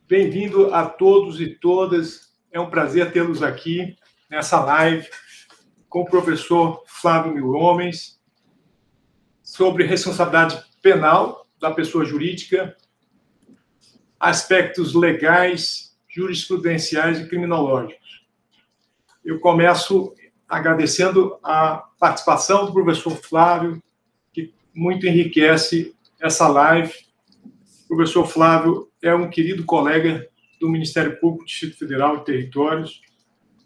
Bem-vindo a todos e todas. É um prazer tê-los aqui nessa live com o professor Flávio Milhomens sobre responsabilidade penal da pessoa jurídica, aspectos legais, jurisprudenciais e criminológicos. Eu começo agradecendo a participação do professor Flávio, que muito enriquece essa live. O professor Flávio é um querido colega do Ministério Público do Distrito Federal e Territórios,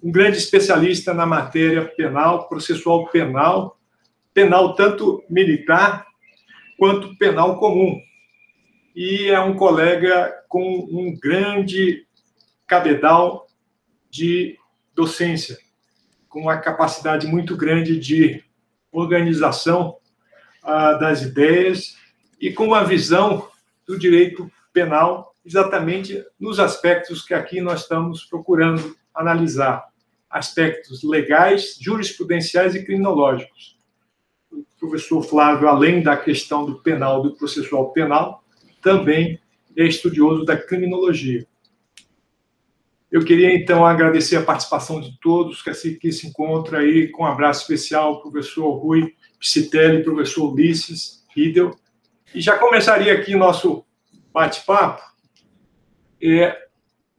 um grande especialista na matéria penal, processual penal, penal tanto militar quanto penal comum. E é um colega com um grande cabedal de docência, com uma capacidade muito grande de organização das ideias e com uma visão do direito penal exatamente nos aspectos que aqui nós estamos procurando analisar, aspectos legais, jurisprudenciais e criminológicos. O professor Flávio, além da questão do penal, do processual penal, também é estudioso da criminologia. Eu queria, então, agradecer a participação de todos que se encontram aí, com um abraço especial ao professor Rui Psitelli, professor Ulisses Riedel. E já começaria aqui nosso bate-papo,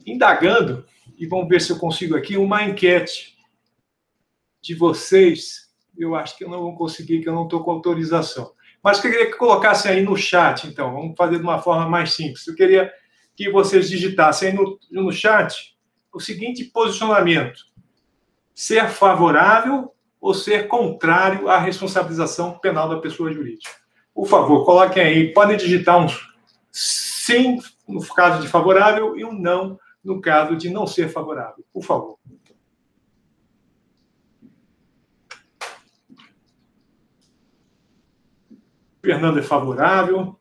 indagando, e vamos ver se eu consigo aqui, uma enquete de vocês. Eu acho que eu não vou conseguir, que eu não estou com autorização. Mas eu queria que colocassem aí no chat, então. Vamos fazer de uma forma mais simples. Eu queria que vocês digitassem aí no chat o seguinte posicionamento: ser favorável ou ser contrário à responsabilização penal da pessoa jurídica. Por favor, coloquem aí. Podem digitar um sim no caso de favorável e um não no caso de não ser favorável. Por favor. O Fernando é favorável.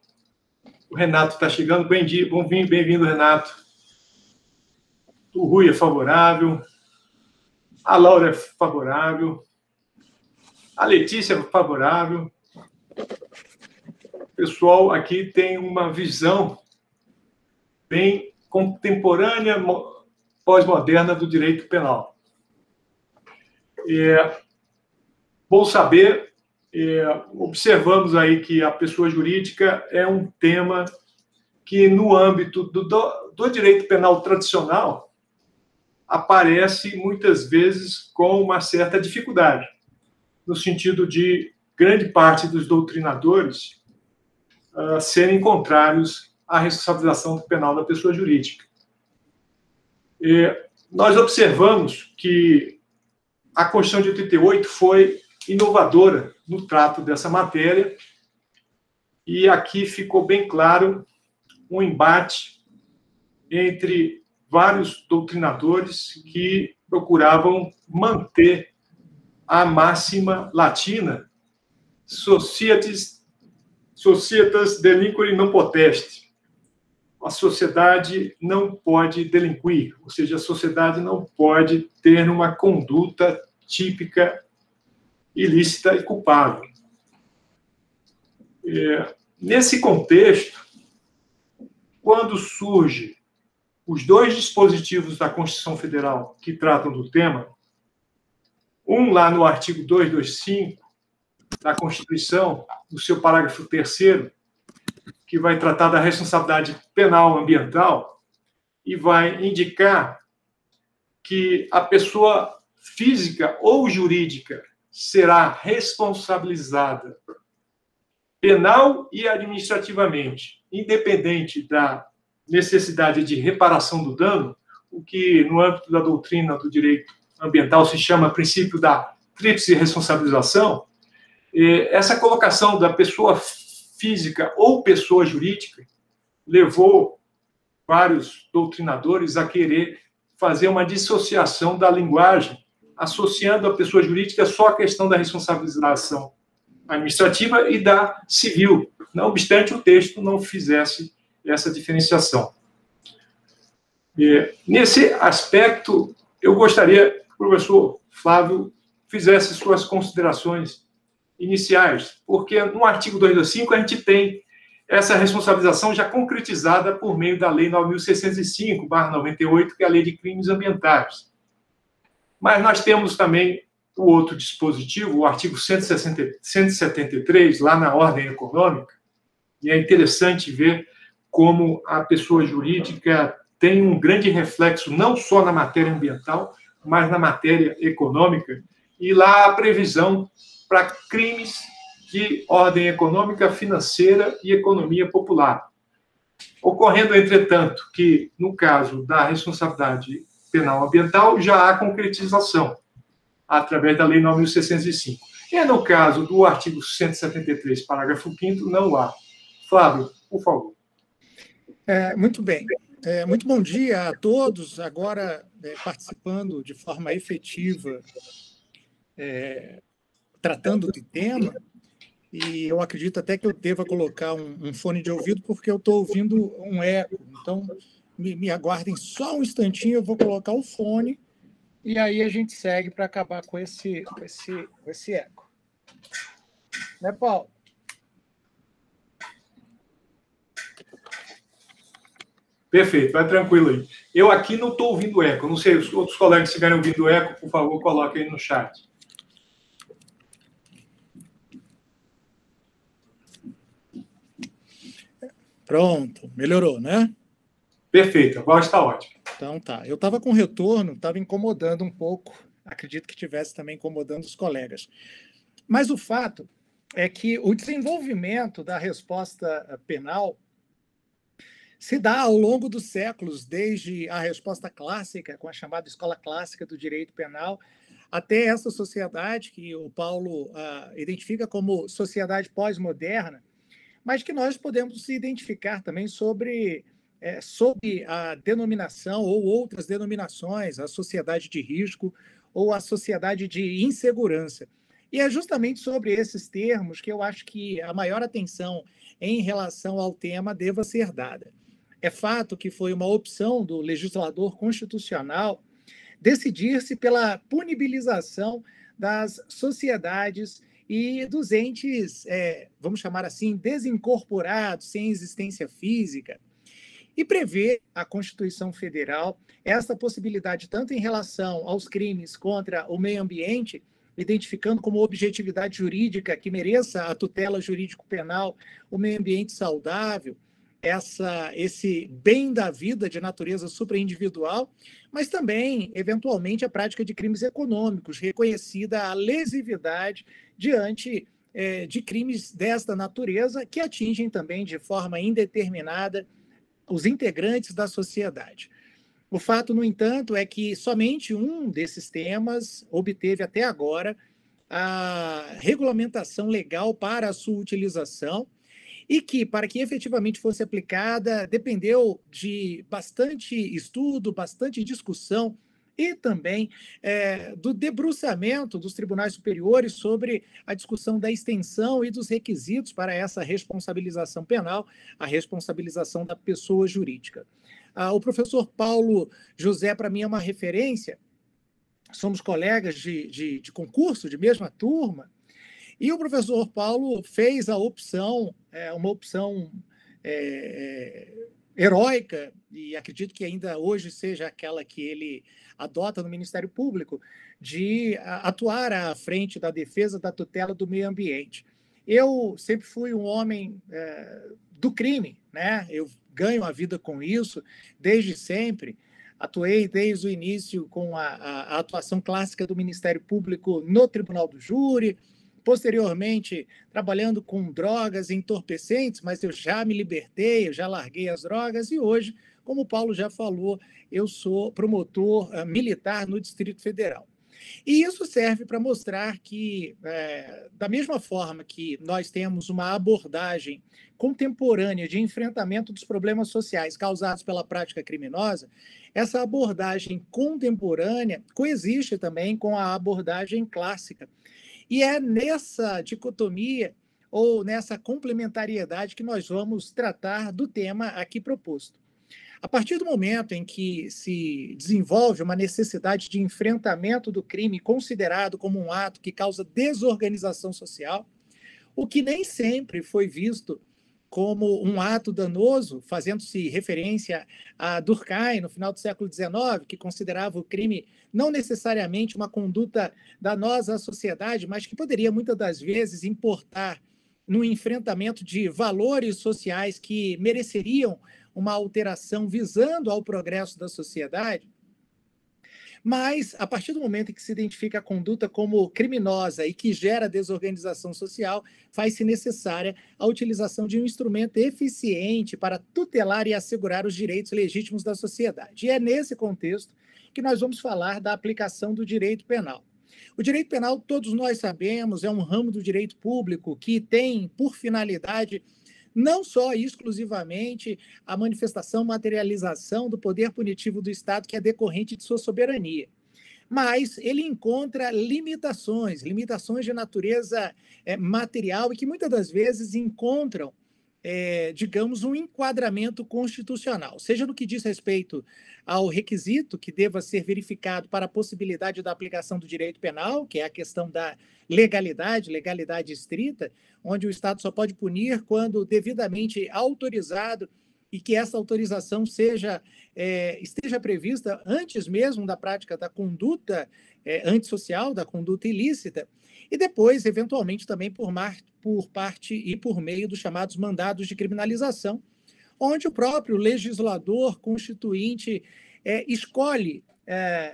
O Renato está chegando. Bem-vindo, Renato. O Rui é favorável. A Laura é favorável. A Letícia é favorável. O pessoal aqui tem uma visão bem contemporânea, pós-moderna do direito penal. Bom saber, observamos aí que a pessoa jurídica é um tema que, no âmbito do direito penal tradicional, aparece muitas vezes com uma certa dificuldade, no sentido de grande parte dos doutrinadores serem contrários à responsabilização penal da pessoa jurídica. Nós observamos que a Constituição de 88 foi inovadora no trato dessa matéria, e aqui ficou bem claro um embate entre vários doutrinadores que procuravam manter a máxima latina societas delinquere non potest. A sociedade não pode delinquir, ou seja, a sociedade não pode ter uma conduta típica, ilícita e culpável. Nesse contexto, quando surgem os dois dispositivos da Constituição Federal que tratam do tema, um lá no artigo 225 da Constituição, no seu parágrafo 3º, que vai tratar da responsabilidade penal ambiental e vai indicar que a pessoa física ou jurídica será responsabilizada penal e administrativamente, independente da necessidade de reparação do dano, o que no âmbito da doutrina do direito ambiental se chama princípio da tríplice responsabilização. Essa colocação da pessoa física ou pessoa jurídica levou vários doutrinadores a querer fazer uma dissociação da linguagem, associando a pessoa jurídica só à questão da responsabilização administrativa e da civil, não obstante o texto não fizesse essa diferenciação. Nesse aspecto, eu gostaria que o professor Flávio fizesse suas considerações iniciais, porque no artigo 225 a gente tem essa responsabilização já concretizada por meio da Lei 9.605/98, que é a Lei de Crimes Ambientais. Mas nós temos também o outro dispositivo, o artigo 173, lá na ordem econômica, e é interessante ver como a pessoa jurídica tem um grande reflexo não só na matéria ambiental, mas na matéria econômica, e lá a previsão para crimes de ordem econômica, financeira e economia popular. Ocorrendo, entretanto, que, no caso da responsabilidade penal ambiental, já há concretização, através da Lei 9.605. E no caso do artigo 173, parágrafo 5º, não há. Flávio, por favor. Muito bem. Muito bom dia a todos. Agora, participando de forma efetiva, tratando do tema, e eu acredito até que eu deva colocar um fone de ouvido, porque eu estou ouvindo um eco. Então, me aguardem só um instantinho, eu vou colocar o fone, e aí a gente segue para acabar com esse eco. Né, Paulo? Perfeito, vai tranquilo aí. Eu aqui não estou ouvindo eco. Não sei, os outros colegas que estiverem ouvindo eco, por favor, coloquem aí no chat. Pronto, melhorou, né? Perfeito, agora está ótimo. Então tá. Eu estava com retorno, estava incomodando um pouco. Acredito que estivesse também incomodando os colegas. Mas o fato é que o desenvolvimento da resposta penal se dá ao longo dos séculos, desde a resposta clássica, com a chamada escola clássica do direito penal, até essa sociedade que o Paulo identifica como sociedade pós-moderna, mas que nós podemos identificar também sob a denominação ou outras denominações, a sociedade de risco ou a sociedade de insegurança. E é justamente sobre esses termos que eu acho que a maior atenção em relação ao tema deva ser dada. É fato que foi uma opção do legislador constitucional decidir-se pela punibilização das sociedades e dos entes, vamos chamar assim, desincorporados, sem existência física, e prevê a Constituição Federal esta possibilidade tanto em relação aos crimes contra o meio ambiente, identificando como objetividade jurídica que mereça a tutela jurídico-penal o meio ambiente saudável, esse bem da vida de natureza supraindividual, mas também, eventualmente, a prática de crimes econômicos, reconhecida a lesividade diante de crimes desta natureza que atingem também de forma indeterminada os integrantes da sociedade. O fato, no entanto, é que somente um desses temas obteve até agora a regulamentação legal para a sua utilização, e que, para que efetivamente fosse aplicada, dependeu de bastante estudo, bastante discussão e também do debruçamento dos tribunais superiores sobre a discussão da extensão e dos requisitos para essa responsabilização penal, a responsabilização da pessoa jurídica. O professor Paulo José, para mim, é uma referência, somos colegas de concurso, de mesma turma, e o professor Paulo fez a opção, uma opção heróica, e acredito que ainda hoje seja aquela que ele adota no Ministério Público, de atuar à frente da defesa da tutela do meio ambiente. Eu sempre fui um homem do crime, né? Eu ganho a vida com isso desde sempre. Atuei desde o início com a atuação clássica do Ministério Público no Tribunal do Júri, posteriormente trabalhando com drogas e entorpecentes, mas eu já me libertei, eu já larguei as drogas e hoje, como o Paulo já falou, eu sou promotor militar no Distrito Federal. E isso serve para mostrar que, da mesma forma que nós temos uma abordagem contemporânea de enfrentamento dos problemas sociais causados pela prática criminosa, essa abordagem contemporânea coexiste também com a abordagem clássica. E é nessa dicotomia ou nessa complementariedade que nós vamos tratar do tema aqui proposto. A partir do momento em que se desenvolve uma necessidade de enfrentamento do crime considerado como um ato que causa desorganização social, o que nem sempre foi visto como um ato danoso, fazendo-se referência a Durkheim, no final do século XIX, que considerava o crime não necessariamente uma conduta danosa à sociedade, mas que poderia, muitas das vezes, importar no enfrentamento de valores sociais que mereceriam uma alteração visando ao progresso da sociedade. Mas, a partir do momento em que se identifica a conduta como criminosa e que gera desorganização social, faz-se necessária a utilização de um instrumento eficiente para tutelar e assegurar os direitos legítimos da sociedade. E é nesse contexto que nós vamos falar da aplicação do direito penal. O direito penal, todos nós sabemos, é um ramo do direito público que tem por finalidade não só e exclusivamente a manifestação, materialização do poder punitivo do Estado que é decorrente de sua soberania, mas ele encontra limitações de natureza material e que muitas das vezes encontram, digamos, um enquadramento constitucional, seja no que diz respeito ao requisito que deva ser verificado para a possibilidade da aplicação do direito penal, que é a questão da legalidade estrita, onde o Estado só pode punir quando devidamente autorizado e que essa autorização esteja prevista antes mesmo da prática da conduta antissocial, da conduta ilícita, e depois, eventualmente, também por parte e por meio dos chamados mandados de criminalização, onde o próprio legislador constituinte escolhe,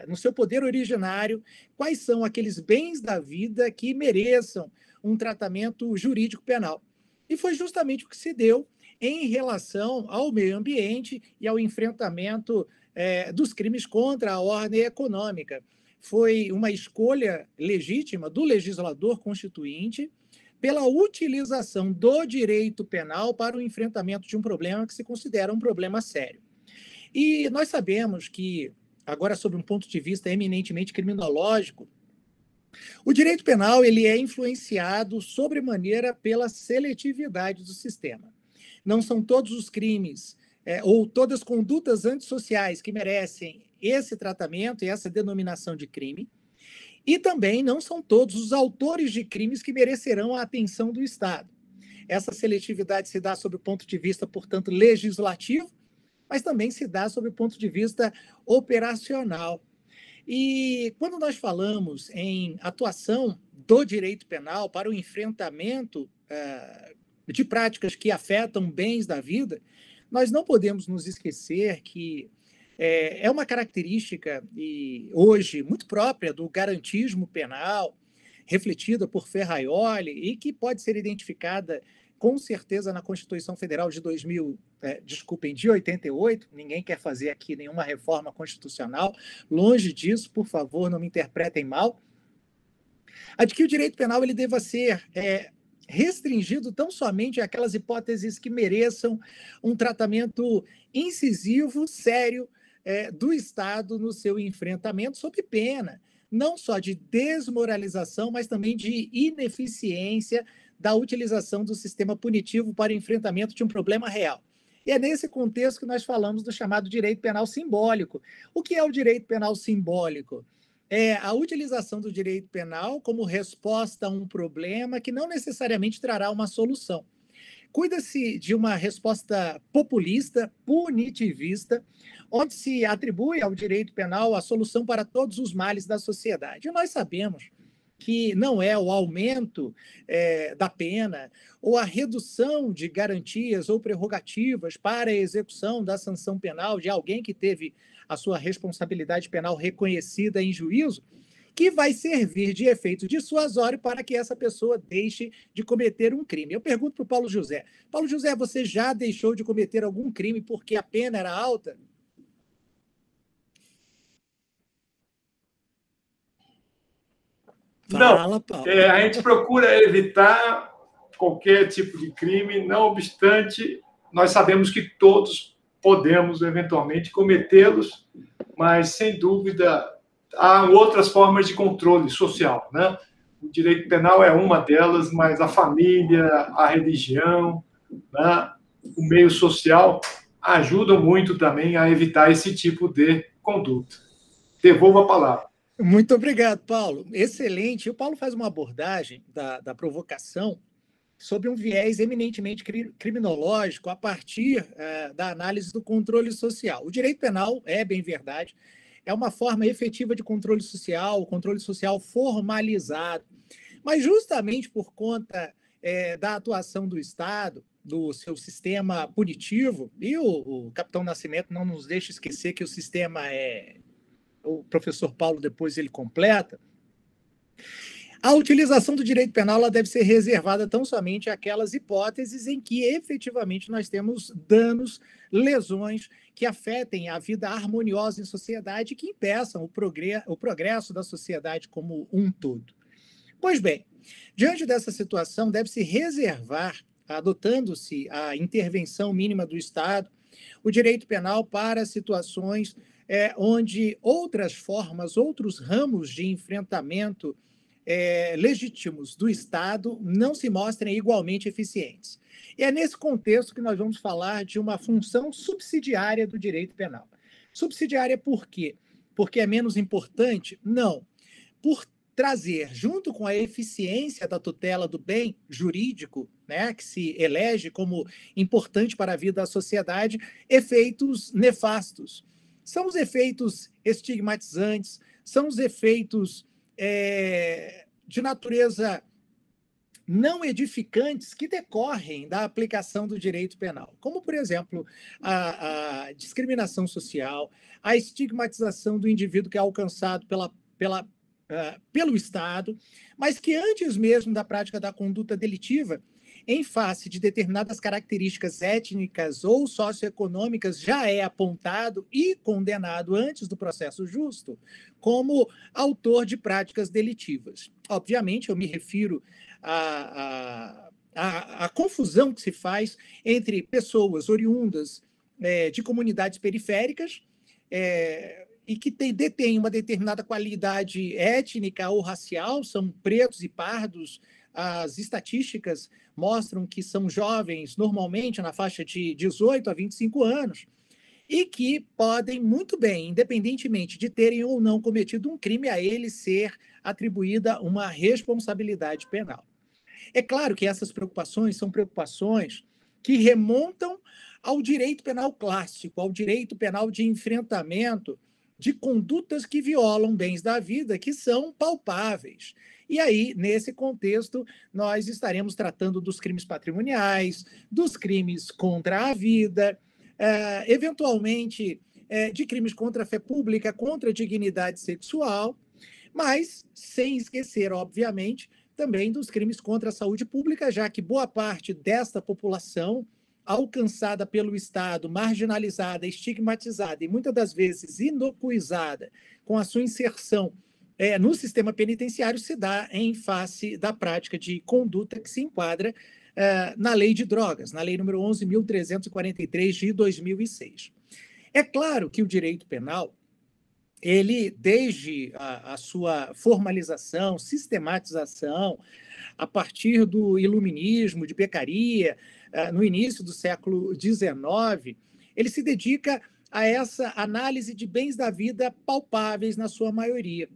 no seu poder originário, quais são aqueles bens da vida que mereçam um tratamento jurídico penal. E foi justamente o que se deu em relação ao meio ambiente e ao enfrentamento dos crimes contra a ordem econômica. Foi uma escolha legítima do legislador constituinte pela utilização do direito penal para o enfrentamento de um problema que se considera um problema sério. E nós sabemos que, agora, sob um ponto de vista eminentemente criminológico, o direito penal ele é influenciado sobremaneira pela seletividade do sistema. Não são todos os crimes ou todas as condutas antissociais que merecem esse tratamento e essa denominação de crime, e também não são todos os autores de crimes que merecerão a atenção do Estado. Essa seletividade se dá sob o ponto de vista, portanto, legislativo, mas também se dá sob o ponto de vista operacional. E quando nós falamos em atuação do direito penal para o enfrentamento de práticas que afetam bens da vida, nós não podemos nos esquecer que é uma característica, e hoje, muito própria do garantismo penal, refletida por Ferraioli, e que pode ser identificada, com certeza, na Constituição Federal de 88, ninguém quer fazer aqui nenhuma reforma constitucional, longe disso, por favor, não me interpretem mal, a de que o direito penal ele deva ser restringido tão somente àquelas hipóteses que mereçam um tratamento incisivo, sério, do Estado no seu enfrentamento, sob pena, não só de desmoralização, mas também de ineficiência da utilização do sistema punitivo para o enfrentamento de um problema real. E é nesse contexto que nós falamos do chamado direito penal simbólico. O que é o direito penal simbólico? É a utilização do direito penal como resposta a um problema que não necessariamente trará uma solução. Cuida-se de uma resposta populista, punitivista, onde se atribui ao direito penal a solução para todos os males da sociedade. E nós sabemos que não é o aumento da pena ou a redução de garantias ou prerrogativas para a execução da sanção penal de alguém que teve a sua responsabilidade penal reconhecida em juízo, que vai servir de efeito dissuasório para que essa pessoa deixe de cometer um crime. Eu pergunto para o Paulo José. Paulo José, você já deixou de cometer algum crime porque a pena era alta? Não, a gente procura evitar qualquer tipo de crime, não obstante, nós sabemos que todos podemos, eventualmente, cometê-los, mas, sem dúvida, há outras formas de controle social, né? O direito penal é uma delas, mas a família, a religião, né, o meio social ajudam muito também a evitar esse tipo de conduta. Devolvo a palavra. Muito obrigado, Paulo. Excelente. O Paulo faz uma abordagem da provocação sob um viés eminentemente criminológico a partir da análise do controle social. O direito penal, é bem verdade, é uma forma efetiva de controle social formalizado, mas justamente por conta da atuação do Estado, do seu sistema punitivo, e o capitão Nascimento não nos deixa esquecer que o sistema o professor Paulo depois ele completa, a utilização do direito penal ela deve ser reservada tão somente àquelas hipóteses em que efetivamente nós temos danos, lesões que afetem a vida harmoniosa em sociedade e que impeçam o progresso da sociedade como um todo. Pois bem, diante dessa situação, deve-se reservar, adotando-se a intervenção mínima do Estado, o direito penal para situações onde outras formas, outros ramos de enfrentamento legítimos do Estado não se mostrem igualmente eficientes. E é nesse contexto que nós vamos falar de uma função subsidiária do direito penal. Subsidiária por quê? Porque é menos importante? Não. Por trazer, junto com a eficiência da tutela do bem jurídico, né, que se elege como importante para a vida da sociedade, efeitos nefastos. São os efeitos estigmatizantes, são os efeitos de natureza não edificantes que decorrem da aplicação do direito penal, como, por exemplo, a discriminação social, a estigmatização do indivíduo que é alcançado pelo Estado, mas que antes mesmo da prática da conduta delitiva, em face de determinadas características étnicas ou socioeconômicas, já é apontado e condenado antes do processo justo como autor de práticas delitivas. Obviamente, eu me refiro à confusão que se faz entre pessoas oriundas de comunidades periféricas e que detêm uma determinada qualidade étnica ou racial, são pretos e pardos. As estatísticas mostram que são jovens, normalmente na faixa de 18 a 25 anos, e que podem muito bem, independentemente de terem ou não cometido um crime, a eles ser atribuída uma responsabilidade penal. É claro que essas preocupações são preocupações que remontam ao direito penal clássico, ao direito penal de enfrentamento de condutas que violam bens da vida, que são palpáveis. E aí, nesse contexto, nós estaremos tratando dos crimes patrimoniais, dos crimes contra a vida, eventualmente de crimes contra a fé pública, contra a dignidade sexual, mas sem esquecer, obviamente, também dos crimes contra a saúde pública, já que boa parte desta população, alcançada pelo Estado, marginalizada, estigmatizada e muitas das vezes inocuizada com a sua inserção no sistema penitenciário, se dá em face da prática de conduta que se enquadra na Lei de Drogas, na Lei número 11.343 de 2006. É claro que o direito penal, ele, desde a sua formalização, sistematização, a partir do iluminismo, de Beccaria, no início do século XIX, ele se dedica a essa análise de bens da vida palpáveis na sua maioria.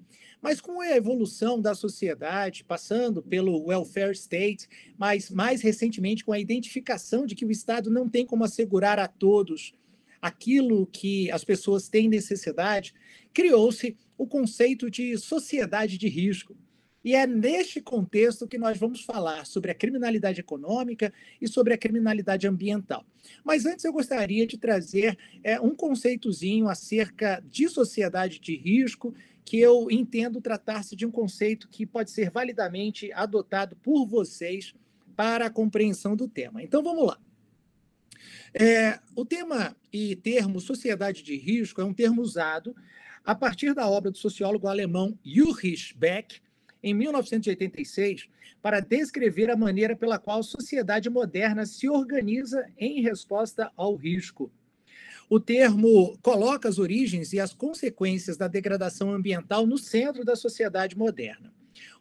Mas com a evolução da sociedade, passando pelo welfare state, mas mais recentemente com a identificação de que o Estado não tem como assegurar a todos aquilo que as pessoas têm necessidade, criou-se o conceito de sociedade de risco. E é neste contexto que nós vamos falar sobre a criminalidade econômica e sobre a criminalidade ambiental. Mas antes eu gostaria de trazer um conceitozinho acerca de sociedade de risco, que eu entendo tratar-se de um conceito que pode ser validamente adotado por vocês para a compreensão do tema. Então, vamos lá. O tema e termo sociedade de risco é um termo usado a partir da obra do sociólogo alemão Ulrich Beck, em 1986, para descrever a maneira pela qual a sociedade moderna se organiza em resposta ao risco. O termo coloca as origens e as consequências da degradação ambiental no centro da sociedade moderna.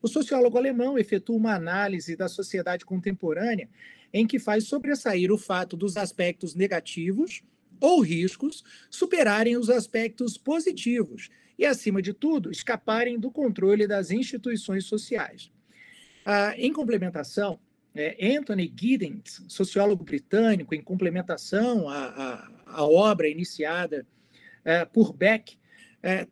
O sociólogo alemão efetua uma análise da sociedade contemporânea em que faz sobressair o fato dos aspectos negativos ou riscos superarem os aspectos positivos e, acima de tudo, escaparem do controle das instituições sociais. Em complementação, Anthony Giddens, sociólogo britânico, em complementação à obra iniciada por Beck,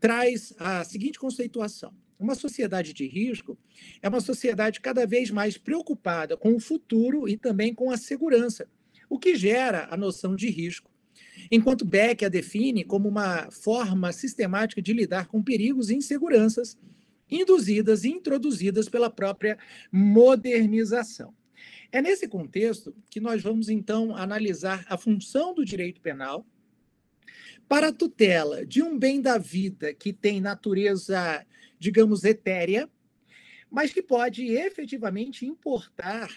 traz a seguinte conceituação. Uma sociedade de risco é uma sociedade cada vez mais preocupada com o futuro e também com a segurança, o que gera a noção de risco, enquanto Beck a define como uma forma sistemática de lidar com perigos e inseguranças induzidas e introduzidas pela própria modernização. É nesse contexto que nós vamos, então, analisar a função do direito penal para a tutela de um bem da vida que tem natureza, digamos, etérea, mas que pode efetivamente importar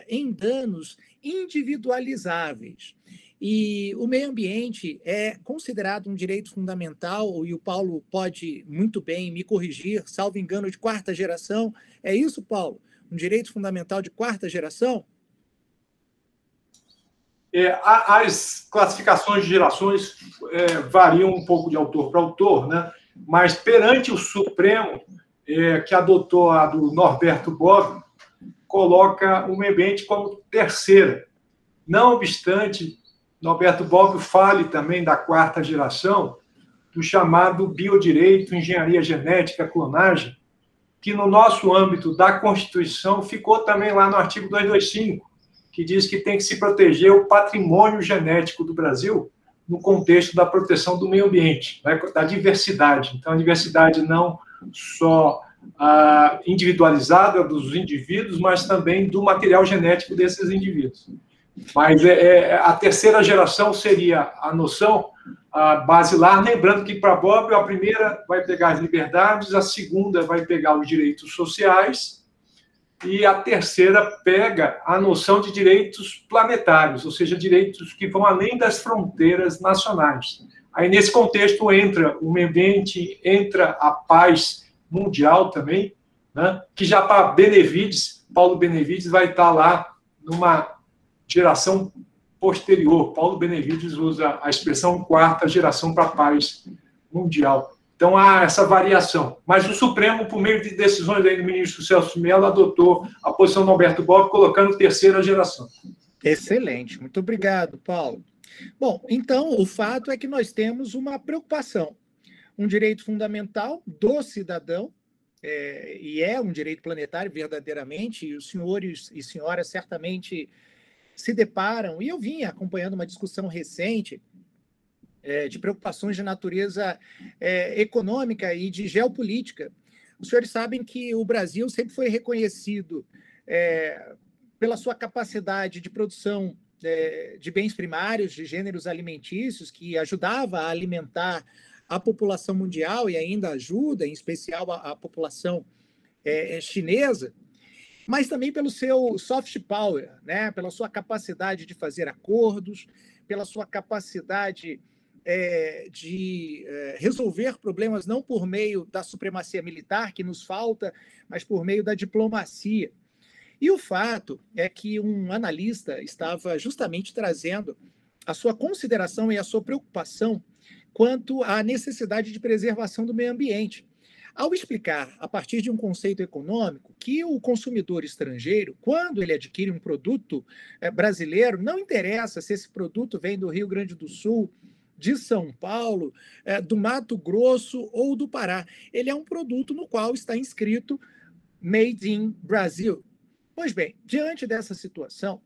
em danos individualizáveis. E o meio ambiente é considerado um direito fundamental, e o Paulo pode muito bem me corrigir, salvo engano, de quarta geração. É isso, Paulo? Um direito fundamental de quarta geração? As classificações de gerações variam um pouco de autor para autor, né? Mas perante o Supremo, que adotou a do Norberto Bobbio, coloca o meio ambiente como terceira. Não obstante, Norberto Bobbio fale também da quarta geração, do chamado biodireito, engenharia genética, clonagem, que no nosso âmbito da Constituição ficou também lá no artigo 225, que diz que tem que se proteger o patrimônio genético do Brasil no contexto da proteção do meio ambiente, né, da diversidade. Então, a diversidade não só individualizada dos indivíduos, mas também do material genético desses indivíduos. Mas a terceira geração seria a noção basilar, lembrando que para Bobbio a primeira vai pegar as liberdades, a segunda vai pegar os direitos sociais, e a terceira pega a noção de direitos planetários, ou seja, direitos que vão além das fronteiras nacionais. Aí, nesse contexto, entra o meio ambiente, entra a paz mundial também, né? Que já para Benevides, Paulo Benevides vai estar lá numa geração posterior. Paulo Benevides usa a expressão quarta geração para a paz mundial. Então, há essa variação. Mas o Supremo, por meio de decisões aí do ministro Celso Mello, adotou a posição do Norberto Bobbio, colocando terceira geração. Excelente. Muito obrigado, Paulo. Bom, então, o fato é que nós temos uma preocupação, um direito fundamental do cidadão, e é um direito planetário verdadeiramente, e os senhores e senhoras certamente se deparam, e eu vim acompanhando uma discussão recente de preocupações de natureza econômica e de geopolítica. Os senhores sabem que o Brasil sempre foi reconhecido pela sua capacidade de produção de bens primários, de gêneros alimentícios, que ajudava a alimentar a população mundial e ainda ajuda, em especial, a população chinesa, mas também pelo seu soft power, né? Pela sua capacidade de fazer acordos, pela sua capacidade de resolver problemas não por meio da supremacia militar, que nos falta, mas por meio da diplomacia. E o fato é que um analista estava justamente trazendo a sua consideração e a sua preocupação quanto à necessidade de preservação do meio ambiente, ao explicar, a partir de um conceito econômico, que o consumidor estrangeiro, quando ele adquire um produto brasileiro, não interessa se esse produto vem do Rio Grande do Sul, de São Paulo, do Mato Grosso ou do Pará. Ele é um produto no qual está inscrito Made in Brazil. Pois bem, diante dessa situação,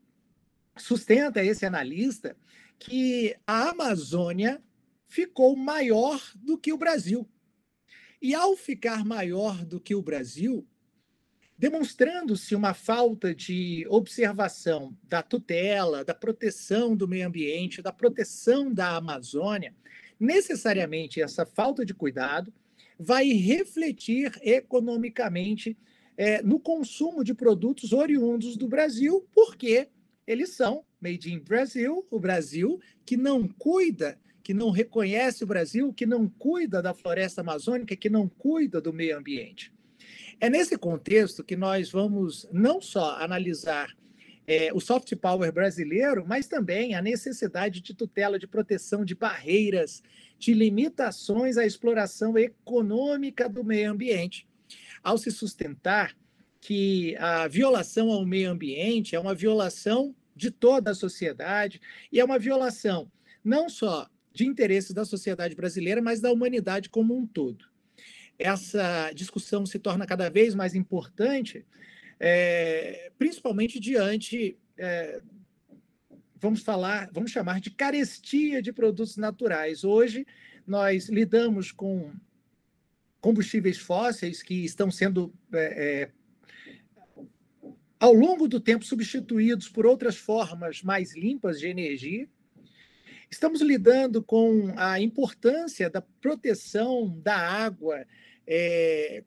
sustenta esse analista que a Amazônia ficou maior do que o Brasil. E, ao ficar maior do que o Brasil, demonstrando-se uma falta de observação da tutela, da proteção do meio ambiente, da proteção da Amazônia, necessariamente essa falta de cuidado vai refletir economicamente no consumo de produtos oriundos do Brasil, porque eles são made in Brazil, o Brasil que não cuida, que não reconhece o Brasil, que não cuida da floresta amazônica, que não cuida do meio ambiente. É nesse contexto que nós vamos não só analisar o soft power brasileiro, mas também a necessidade de tutela, de proteção de barreiras, de limitações à exploração econômica do meio ambiente, ao se sustentar que a violação ao meio ambiente é uma violação de toda a sociedade e é uma violação não só de interesses da sociedade brasileira, mas da humanidade como um todo. Essa discussão se torna cada vez mais importante, principalmente diante, vamos chamar de carestia de produtos naturais. Hoje, nós lidamos com combustíveis fósseis que estão sendo, ao longo do tempo, substituídos por outras formas mais limpas de energia. Estamos lidando com a importância da proteção da água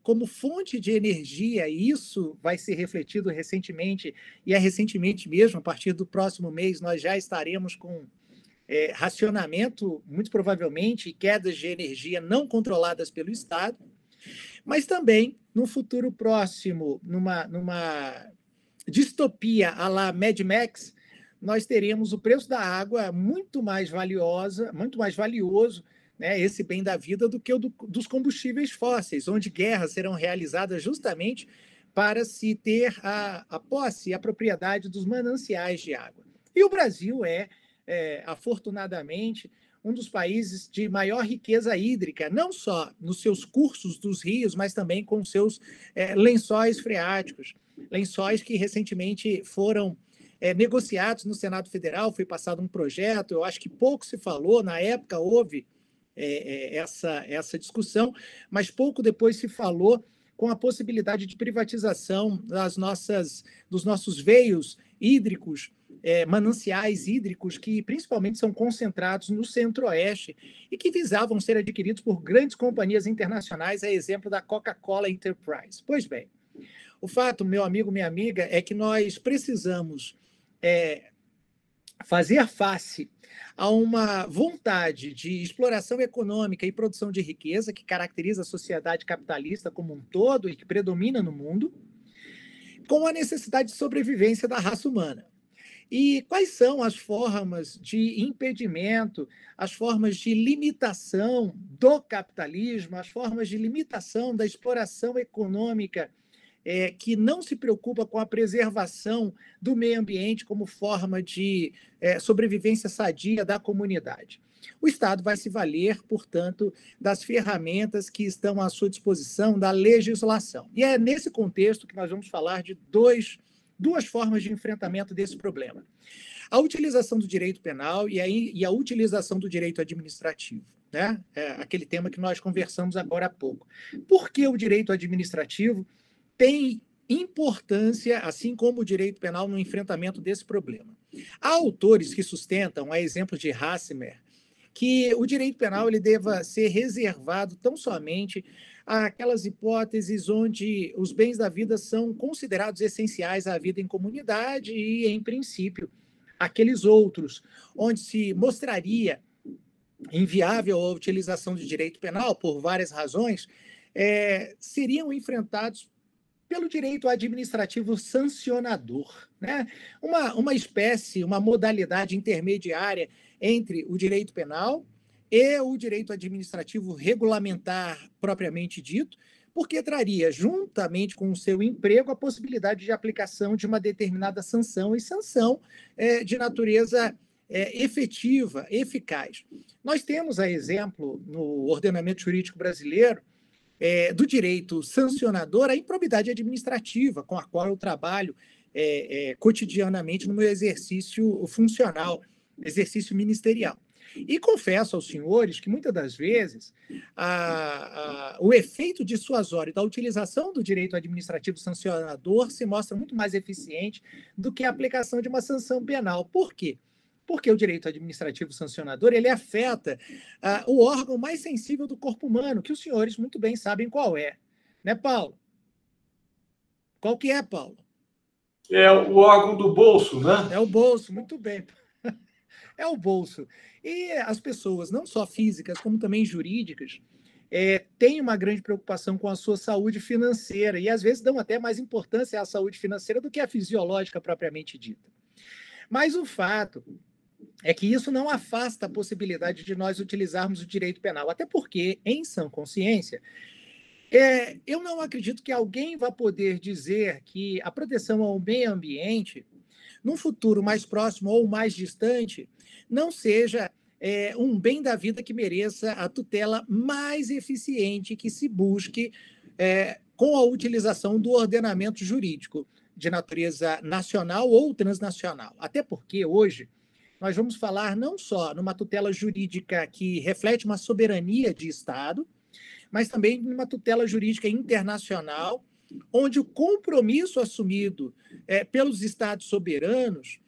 como fonte de energia, e isso vai ser refletido recentemente, e é recentemente mesmo, a partir do próximo mês, nós já estaremos com racionamento, muito provavelmente, e quedas de energia não controladas pelo Estado, mas também, no futuro próximo, numa distopia à la Mad Max, nós teremos o preço da água muito mais valioso, né, esse bem da vida, do que o dos combustíveis fósseis, onde guerras serão realizadas justamente para se ter a posse e a propriedade dos mananciais de água. E o Brasil afortunadamente, um dos países de maior riqueza hídrica, não só nos seus cursos dos rios, mas também com seus lençóis freáticos, lençóis que recentemente foram negociados no Senado Federal. Foi passado um projeto, eu acho que pouco se falou, na época houve essa discussão, mas pouco depois se falou com a possibilidade de privatização dos nossos veios hídricos, mananciais hídricos, que principalmente são concentrados no Centro-Oeste e que visavam ser adquiridos por grandes companhias internacionais, a exemplo da Coca-Cola Enterprise. Pois bem, o fato, meu amigo, minha amiga, é que nós precisamos fazer face a uma vontade de exploração econômica e produção de riqueza que caracteriza a sociedade capitalista como um todo e que predomina no mundo, com a necessidade de sobrevivência da raça humana. E quais são as formas de impedimento, as formas de limitação do capitalismo, as formas de limitação da exploração econômica que não se preocupa com a preservação do meio ambiente como forma de sobrevivência sadia da comunidade? O Estado vai se valer, portanto, das ferramentas que estão à sua disposição da legislação. E é nesse contexto que nós vamos falar de duas formas de enfrentamento desse problema: a utilização do direito penal e a utilização do direito administrativo, né? Aquele tema que nós conversamos agora há pouco. Por que o direito administrativo tem importância, assim como o direito penal, no enfrentamento desse problema? Há autores que sustentam, a exemplo de Hassemer, que o direito penal ele deva ser reservado tão somente àquelas hipóteses onde os bens da vida são considerados essenciais à vida em comunidade e, em princípio, aqueles outros onde se mostraria inviável a utilização de direito penal por várias razões, seriam enfrentados pelo direito administrativo sancionador, né? Uma espécie, uma modalidade intermediária entre o direito penal e o direito administrativo regulamentar propriamente dito, porque traria, juntamente com o seu emprego, a possibilidade de aplicação de uma determinada sanção, e sanção de natureza efetiva, eficaz. Nós temos, a exemplo, no ordenamento jurídico brasileiro, do direito sancionador, a improbidade administrativa, com a qual eu trabalho cotidianamente no meu exercício funcional, exercício ministerial. E confesso aos senhores que, muitas das vezes, o efeito dissuasório da utilização do direito administrativo sancionador se mostra muito mais eficiente do que a aplicação de uma sanção penal. Por quê? Porque o direito administrativo sancionador ele afeta o órgão mais sensível do corpo humano, que os senhores muito bem sabem qual é. Né, Paulo? Qual que é, Paulo? É o órgão do bolso, né? É o bolso, muito bem. É o bolso. E as pessoas, não só físicas, como também jurídicas, têm uma grande preocupação com a sua saúde financeira e, às vezes, dão até mais importância à saúde financeira do que à fisiológica propriamente dita. Mas o fato é que isso não afasta a possibilidade de nós utilizarmos o direito penal, até porque, em sã consciência, Eu não acredito que alguém vá poder dizer que a proteção ao meio ambiente, num futuro mais próximo ou mais distante, não seja um bem da vida que mereça a tutela mais eficiente que se busque com a utilização do ordenamento jurídico de natureza nacional ou transnacional. Até porque hoje nós vamos falar não só numa tutela jurídica que reflete uma soberania de Estado, mas também numa tutela jurídica internacional, onde o compromisso assumido pelos Estados soberanos,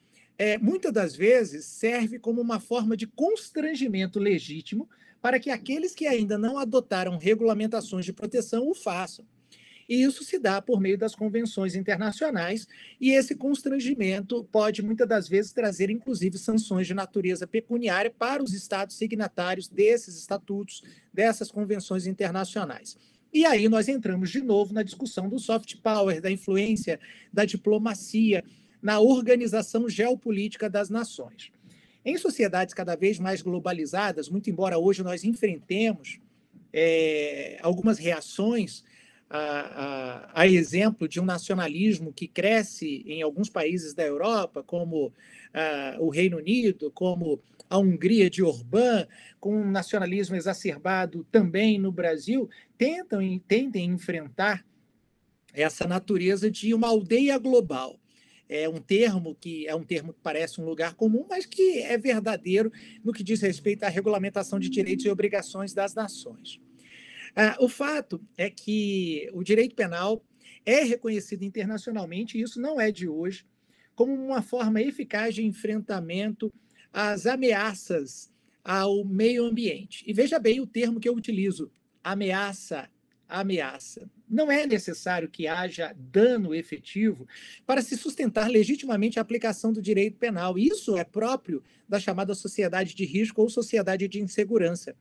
muitas das vezes, serve como uma forma de constrangimento legítimo para que aqueles que ainda não adotaram regulamentações de proteção o façam. E isso se dá por meio das convenções internacionais, e esse constrangimento pode, muitas das vezes, trazer, inclusive, sanções de natureza pecuniária para os estados signatários desses estatutos, dessas convenções internacionais. E aí nós entramos de novo na discussão do soft power, da influência da diplomacia na organização geopolítica das nações. Em sociedades cada vez mais globalizadas, muito embora hoje nós enfrentemos algumas reações a exemplo de um nacionalismo que cresce em alguns países da Europa, como o Reino Unido, como a Hungria de Orbán, com um nacionalismo exacerbado também no Brasil, tentem enfrentar essa natureza de uma aldeia global. É um termo que parece um lugar comum, mas que é verdadeiro no que diz respeito à regulamentação de direitos e obrigações das nações. O fato é que o direito penal é reconhecido internacionalmente, e isso não é de hoje, como uma forma eficaz de enfrentamento às ameaças ao meio ambiente. E veja bem o termo que eu utilizo, ameaça. Não é necessário que haja dano efetivo para se sustentar legitimamente a aplicação do direito penal. Isso é próprio da chamada sociedade de risco ou sociedade de insegurança.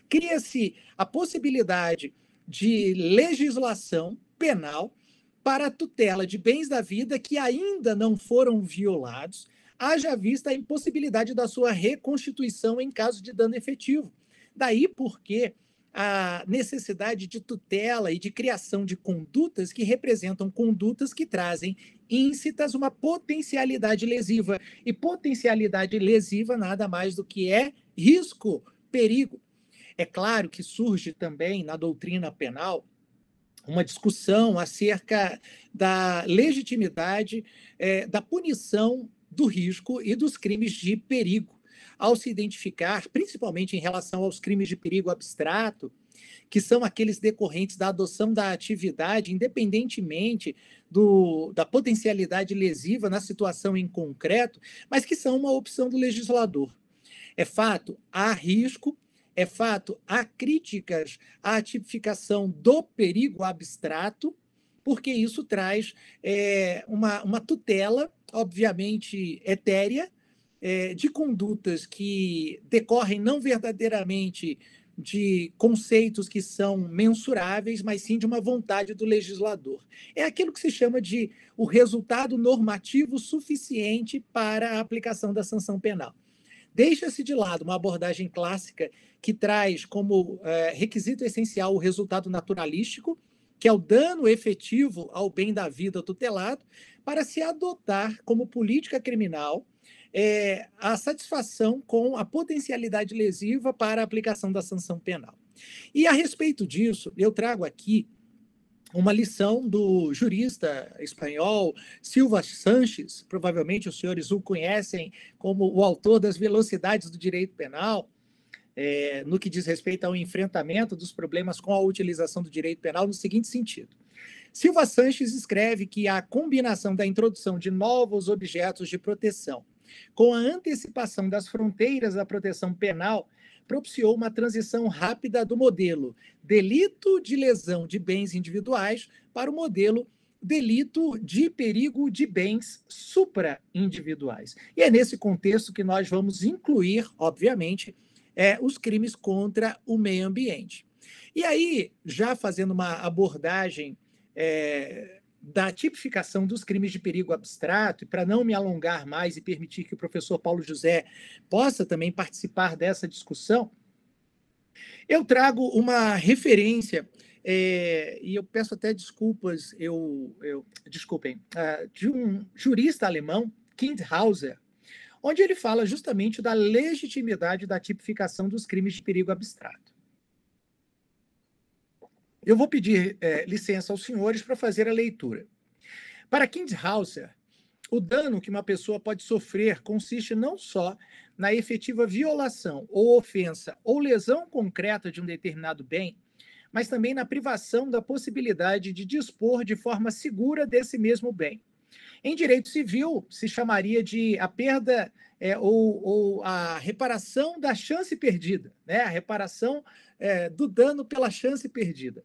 Cria-se a possibilidade de legislação penal para a tutela de bens da vida que ainda não foram violados, haja vista a impossibilidade da sua reconstituição em caso de dano efetivo. Daí porque a necessidade de tutela e de criação de condutas que representam condutas que trazem íncitas uma potencialidade lesiva. E potencialidade lesiva nada mais do que risco, perigo. É claro que surge também na doutrina penal uma discussão acerca da legitimidade da punição do risco e dos crimes de perigo, ao se identificar, principalmente em relação aos crimes de perigo abstrato, que são aqueles decorrentes da adoção da atividade, independentemente da potencialidade lesiva na situação em concreto, mas que são uma opção do legislador. É fato, há risco. É fato, há críticas à tipificação do perigo abstrato, porque isso traz uma tutela, obviamente etérea, de condutas que decorrem não verdadeiramente de conceitos que são mensuráveis, mas sim de uma vontade do legislador. É aquilo que se chama de o resultado normativo suficiente para a aplicação da sanção penal. Deixa-se de lado uma abordagem clássica que traz como requisito essencial o resultado naturalístico, que é o dano efetivo ao bem da vida tutelado, para se adotar como política criminal a satisfação com a potencialidade lesiva para a aplicação da sanção penal. E a respeito disso, eu trago aqui uma lição do jurista espanhol Silva Sanches, provavelmente os senhores o conhecem como o autor das Velocidades do Direito Penal, no que diz respeito ao enfrentamento dos problemas com a utilização do direito penal, no seguinte sentido. Silva Sanches escreve que a combinação da introdução de novos objetos de proteção com a antecipação das fronteiras da proteção penal propiciou uma transição rápida do modelo delito de lesão de bens individuais para o modelo delito de perigo de bens supra-individuais. E é nesse contexto que nós vamos incluir, obviamente, os crimes contra o meio ambiente. E aí, já fazendo uma abordagem da tipificação dos crimes de perigo abstrato, e para não me alongar mais e permitir que o professor Paulo José possa também participar dessa discussão, eu trago uma referência e eu peço até desculpas, desculpem, de um jurista alemão, Kindhauser, onde ele fala justamente da legitimidade da tipificação dos crimes de perigo abstrato. Eu vou pedir licença aos senhores para fazer a leitura. Para Kindhauser, o dano que uma pessoa pode sofrer consiste não só na efetiva violação ou ofensa ou lesão concreta de um determinado bem, mas também na privação da possibilidade de dispor de forma segura desse mesmo bem. Em direito civil, se chamaria de a perda ou a reparação da chance perdida, né? A reparação do dano pela chance perdida.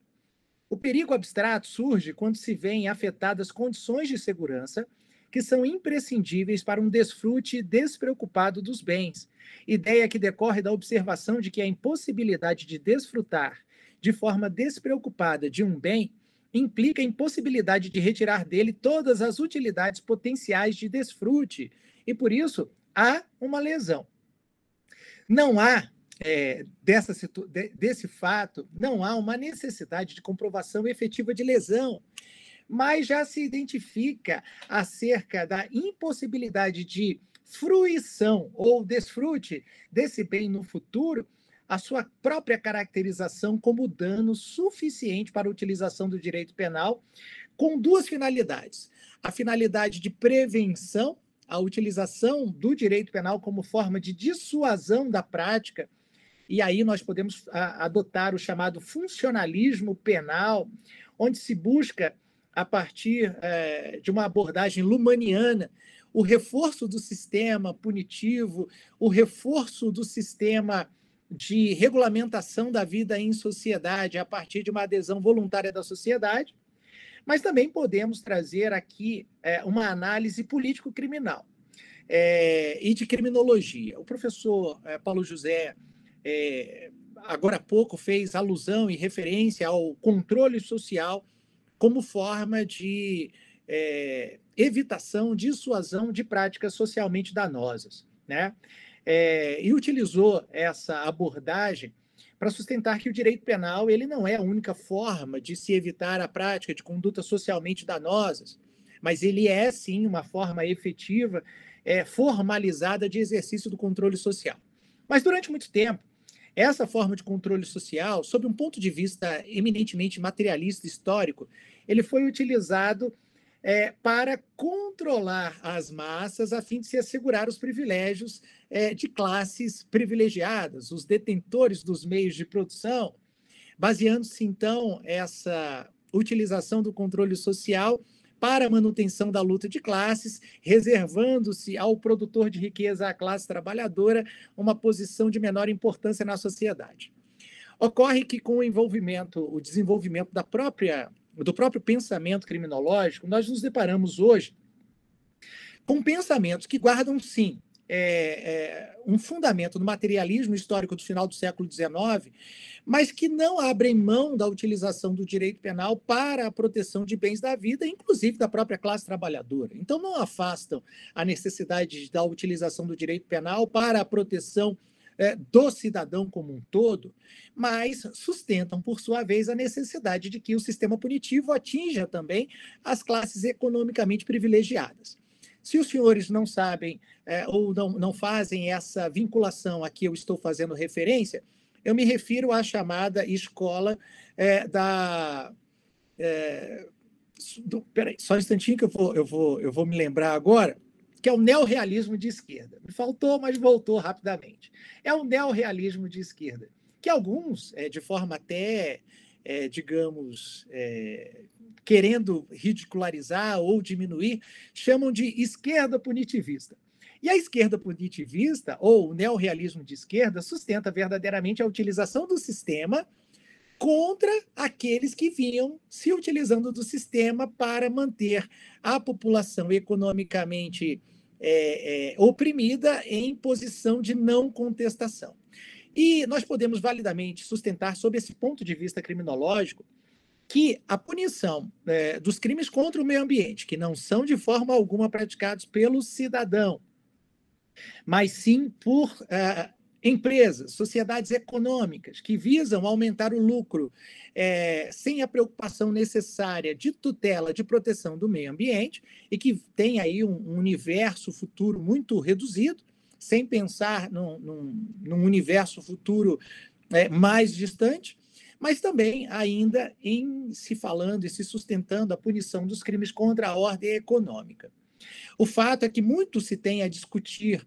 O perigo abstrato surge quando se veem afetadas condições de segurança que são imprescindíveis para um desfrute despreocupado dos bens, ideia que decorre da observação de que a impossibilidade de desfrutar de forma despreocupada de um bem implica a impossibilidade de retirar dele todas as utilidades potenciais de desfrute, e por isso há uma lesão. Não há, desse fato, não há uma necessidade de comprovação efetiva de lesão, mas já se identifica acerca da impossibilidade de fruição ou desfrute desse bem no futuro, a sua própria caracterização como dano suficiente para a utilização do direito penal, com duas finalidades. A finalidade de prevenção, a utilização do direito penal como forma de dissuasão da prática, e aí nós podemos adotar o chamado funcionalismo penal, onde se busca, a partir de uma abordagem lumaniana, o reforço do sistema punitivo, o reforço do sistema de regulamentação da vida em sociedade a partir de uma adesão voluntária da sociedade, mas também podemos trazer aqui uma análise político-criminal e de criminologia. O professor Paulo José, agora há pouco, fez alusão e referência ao controle social como forma de evitação, dissuasão de práticas socialmente danosas, né? E utilizou essa abordagem para sustentar que o direito penal ele não é a única forma de se evitar a prática de condutas socialmente danosas, mas ele é, sim, uma forma efetiva, formalizada de exercício do controle social. Mas, durante muito tempo, essa forma de controle social, sob um ponto de vista eminentemente materialista histórico, ele foi utilizado para controlar as massas a fim de se assegurar os privilégios de classes privilegiadas, os detentores dos meios de produção, baseando-se, então, essa utilização do controle social para a manutenção da luta de classes, reservando-se ao produtor de riqueza, à classe trabalhadora, uma posição de menor importância na sociedade. Ocorre que, com o desenvolvimento do próprio pensamento criminológico, nós nos deparamos hoje com pensamentos que guardam, sim, um fundamento no materialismo histórico do final do século XIX, mas que não abrem mão da utilização do direito penal para a proteção de bens da vida, inclusive da própria classe trabalhadora. Então, não afastam a necessidade da utilização do direito penal para a proteção do cidadão como um todo, mas sustentam, por sua vez, a necessidade de que o sistema punitivo atinja também as classes economicamente privilegiadas. Se os senhores não sabem ou não fazem essa vinculação a que eu estou fazendo referência, eu me refiro à chamada escola peraí, só um instantinho que eu vou me lembrar agora, que é o neorrealismo de esquerda. Me faltou, mas voltou rapidamente. É o neorrealismo de esquerda, que alguns, de forma até, digamos, querendo ridicularizar ou diminuir, chamam de esquerda punitivista. E a esquerda punitivista, ou o neorrealismo de esquerda, sustenta verdadeiramente a utilização do sistema contra aqueles que vinham se utilizando do sistema para manter a população economicamente oprimida em posição de não contestação. E nós podemos validamente sustentar, sob esse ponto de vista criminológico, que a punição dos crimes contra o meio ambiente, que não são de forma alguma praticados pelo cidadão, mas sim por Empresas, sociedades econômicas que visam aumentar o lucro sem a preocupação necessária de tutela, de proteção do meio ambiente e que tem aí um universo futuro muito reduzido, sem pensar num universo futuro mais distante, mas também ainda em se falando e se sustentando a punição dos crimes contra a ordem econômica. O fato é que muito se tem a discutir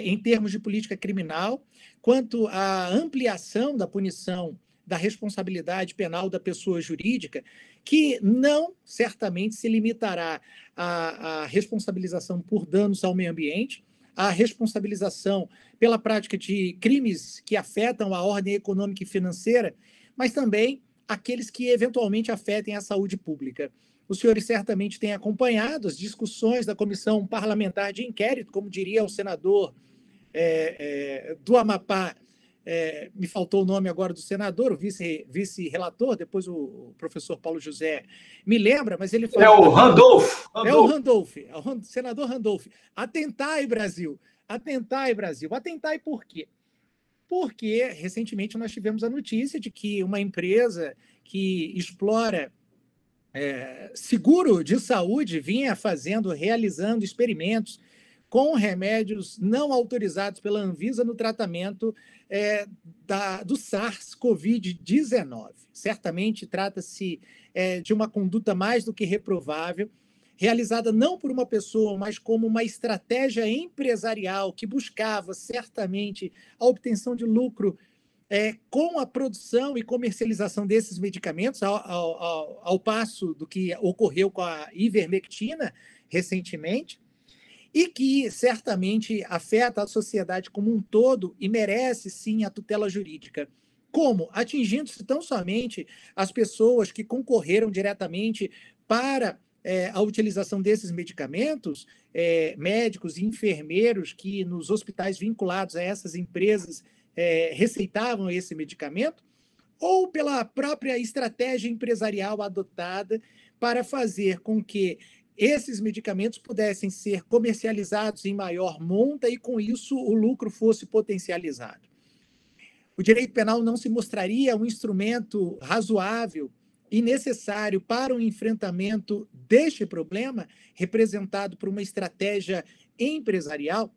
em termos de política criminal, quanto à ampliação da punição da responsabilidade penal da pessoa jurídica, que não certamente se limitará à responsabilização por danos ao meio ambiente, à responsabilização pela prática de crimes que afetam a ordem econômica e financeira, mas também aqueles que eventualmente afetem a saúde pública. Os senhores certamente têm acompanhado as discussões da Comissão Parlamentar de Inquérito, como diria o senador do Amapá, me faltou o nome agora do senador, o vice-relator, depois o professor Paulo José me lembra, mas ele falou... É o Randolph. O senador Randolph. Atentai, Brasil! Atentai, Brasil! Atentai por quê? Porque, recentemente, nós tivemos a notícia de que uma empresa que explora seguro de saúde vinha realizando experimentos com remédios não autorizados pela Anvisa no tratamento do SARS-CoV-19. Certamente trata-se de uma conduta mais do que reprovável, realizada não por uma pessoa, mas como uma estratégia empresarial que buscava certamente a obtenção de lucro com a produção e comercialização desses medicamentos, ao passo do que ocorreu com a ivermectina recentemente, e que certamente afeta a sociedade como um todo e merece, sim, a tutela jurídica. Como? Atingindo-se tão somente as pessoas que concorreram diretamente para a utilização desses medicamentos, médicos e enfermeiros que nos hospitais vinculados a essas empresas receitavam esse medicamento, ou pela própria estratégia empresarial adotada para fazer com que esses medicamentos pudessem ser comercializados em maior monta e, com isso, o lucro fosse potencializado. O direito penal não se mostraria um instrumento razoável e necessário para o enfrentamento deste problema, representado por uma estratégia empresarial.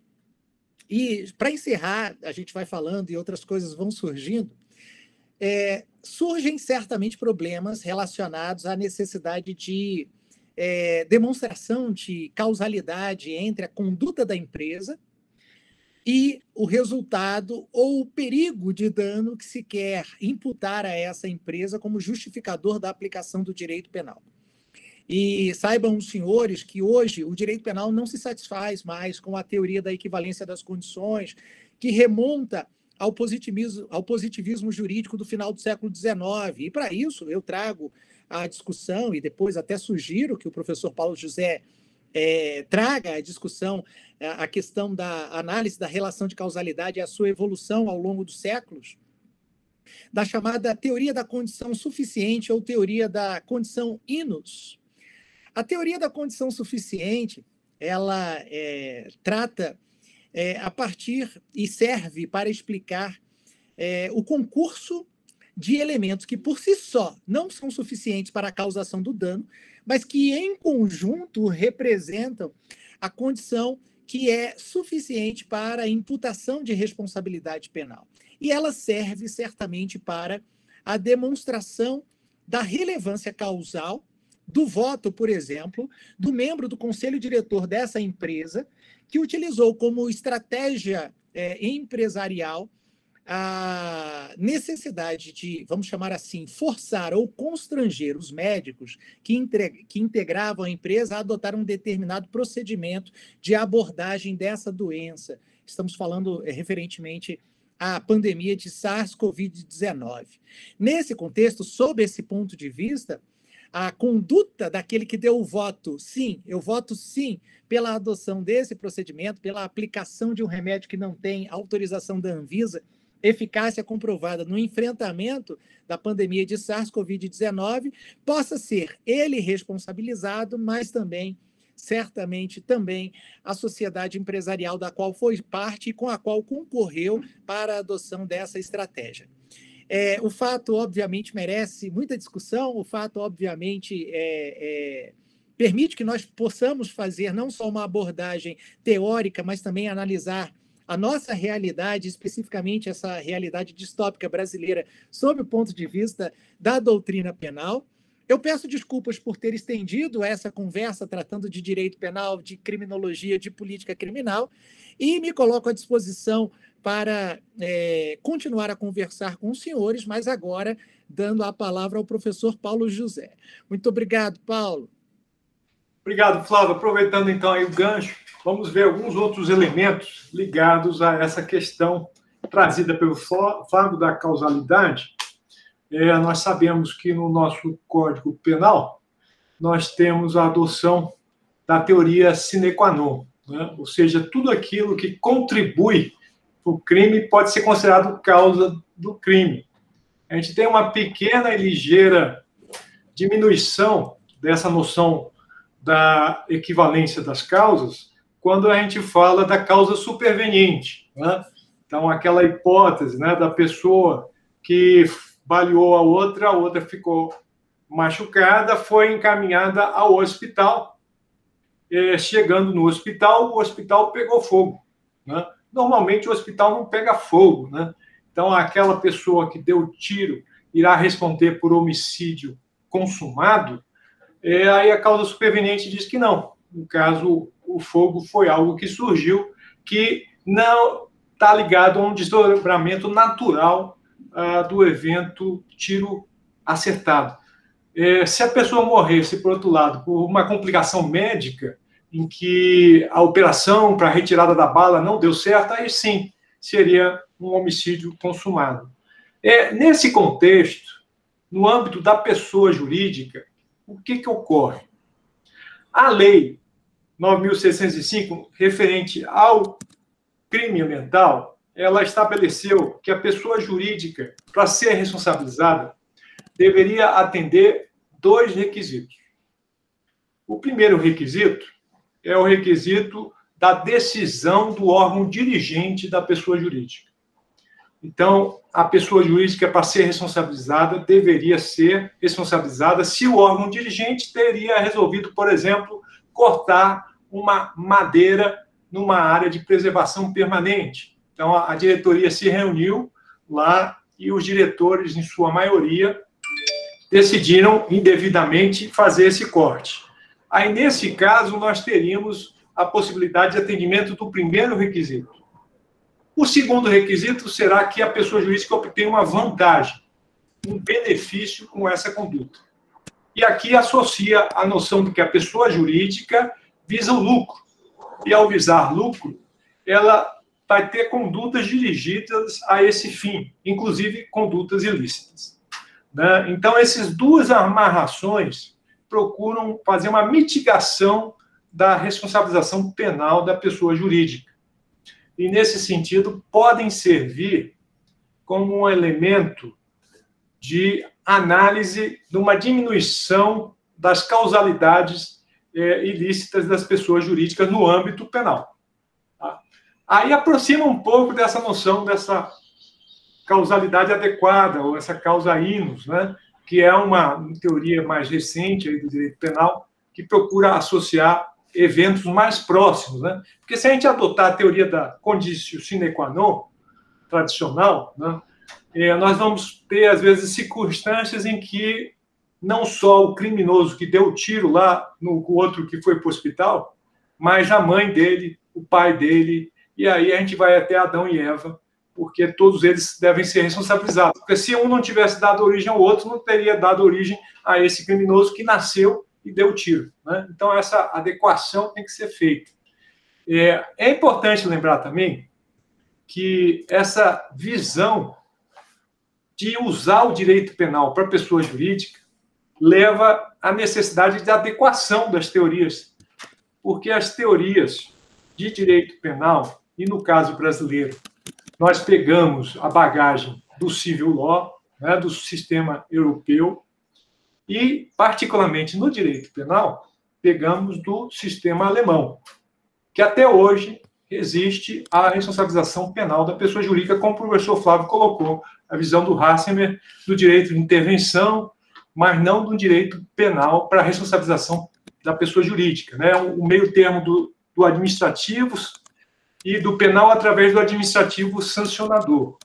E, para encerrar, a gente vai falando e outras coisas vão surgindo, surgem certamente problemas relacionados à necessidade de demonstração de causalidade entre a conduta da empresa e o resultado ou o perigo de dano que se quer imputar a essa empresa como justificador da aplicação do direito penal. E saibam os senhores que hoje o direito penal não se satisfaz mais com a teoria da equivalência das condições, que remonta ao positivismo jurídico do final do século XIX. E, para isso, eu trago a discussão e depois até sugiro que o professor Paulo José traga a discussão a questão da análise da relação de causalidade e a sua evolução ao longo dos séculos, da chamada teoria da condição suficiente ou teoria da condição inus. A teoria da condição suficiente, ela trata a partir e serve para explicar o concurso de elementos que, por si só, não são suficientes para a causação do dano, mas que, em conjunto, representam a condição que é suficiente para a imputação de responsabilidade penal. E ela serve, certamente, para a demonstração da relevância causal do voto, por exemplo, do membro do conselho diretor dessa empresa, que utilizou como estratégia empresarial a necessidade de, vamos chamar assim, forçar ou constranger os médicos que integravam a empresa a adotar um determinado procedimento de abordagem dessa doença. Estamos falando referentemente à pandemia de SARS-CoV-19. Nesse contexto, sob esse ponto de vista, a conduta daquele que deu o voto, sim, eu voto sim, pela adoção desse procedimento, pela aplicação de um remédio que não tem autorização da Anvisa, eficácia comprovada no enfrentamento da pandemia de SARS-CoV-19, possa ser ele responsabilizado, mas também certamente também a sociedade empresarial da qual foi parte e com a qual concorreu para a adoção dessa estratégia. O fato, obviamente, merece muita discussão, o fato, obviamente, permite que nós possamos fazer não só uma abordagem teórica, mas também analisar a nossa realidade, especificamente essa realidade distópica brasileira, sob o ponto de vista da doutrina penal. Eu peço desculpas por ter estendido essa conversa tratando de direito penal, de criminologia, de política criminal, e me coloco à disposição para continuar a conversar com os senhores, mas agora dando a palavra ao professor Paulo José. Muito obrigado, Paulo. Obrigado, Flávio. Aproveitando então aí o gancho, vamos ver alguns outros elementos ligados a essa questão trazida pelo Flávio da causalidade. Nós sabemos que no nosso Código Penal nós temos a adoção da teoria sine qua non, né? Ou seja, tudo aquilo que contribui para o crime pode ser considerado causa do crime. A gente tem uma pequena e ligeira diminuição dessa noção da equivalência das causas quando a gente fala da causa superveniente, né? Então, aquela hipótese, né, da pessoa que baleou a outra ficou machucada, foi encaminhada ao hospital. Chegando no hospital, o hospital pegou fogo, né? Normalmente, o hospital não pega fogo, né? Então, aquela pessoa que deu o tiro irá responder por homicídio consumado. Aí a causa superveniente diz que não. No caso, o fogo foi algo que surgiu, que não está ligado a um desdobramento natural do evento tiro acertado. Se a pessoa morresse, por outro lado, por uma complicação médica, em que a operação para a retirada da bala não deu certo, aí sim seria um homicídio consumado. Nesse contexto, no âmbito da pessoa jurídica, o que ocorre? A Lei 9.605, referente ao crime ambiental, ela estabeleceu que a pessoa jurídica, para ser responsabilizada, deveria atender 2 requisitos. O primeiro requisito é o requisito da decisão do órgão dirigente da pessoa jurídica. Então, a pessoa jurídica, para ser responsabilizada, deveria ser responsabilizada se o órgão dirigente teria resolvido, por exemplo, cortar uma madeira numa área de preservação permanente. Então, a diretoria se reuniu lá e os diretores, em sua maioria, decidiram indevidamente fazer esse corte. Aí, nesse caso, nós teríamos a possibilidade de atendimento do primeiro requisito. O segundo requisito será que a pessoa jurídica obtenha uma vantagem, um benefício com essa conduta. E aqui associa a noção de que a pessoa jurídica visa o lucro. E, ao visar lucro, ela vai ter condutas dirigidas a esse fim, inclusive condutas ilícitas, né? Então, essas duas amarrações procuram fazer uma mitigação da responsabilização penal da pessoa jurídica. E, nesse sentido, podem servir como um elemento de análise de uma diminuição das causalidades ilícitas das pessoas jurídicas no âmbito penal. Tá? Aí aproxima um pouco dessa noção dessa causalidade adequada, ou essa causa inus, né? Que é uma teoria mais recente aí do direito penal, que procura associar eventos mais próximos, né? Porque se a gente adotar a teoria da conditio sine qua non tradicional, né, nós vamos ter, às vezes, circunstâncias em que não só o criminoso que deu o tiro lá no outro que foi para o hospital, mas a mãe dele, o pai dele, e aí a gente vai até Adão e Eva, porque todos eles devem ser responsabilizados. Porque se um não tivesse dado origem ao outro, não teria dado origem a esse criminoso que nasceu e deu o tiro, né? Então, essa adequação tem que ser feita. É importante lembrar também que essa visão de usar o direito penal para a pessoa jurídica leva à necessidade de adequação das teorias, porque as teorias de direito penal, e no caso brasileiro, nós pegamos a bagagem do civil law, né, do sistema europeu, e, particularmente no direito penal, pegamos do sistema alemão, que até hoje existe a responsabilização penal da pessoa jurídica, como o professor Flávio colocou, a visão do Hassemer do direito de intervenção, mas não do direito penal para a responsabilização da pessoa jurídica, né? O meio termo do administrativo e do penal através do administrativo sancionador.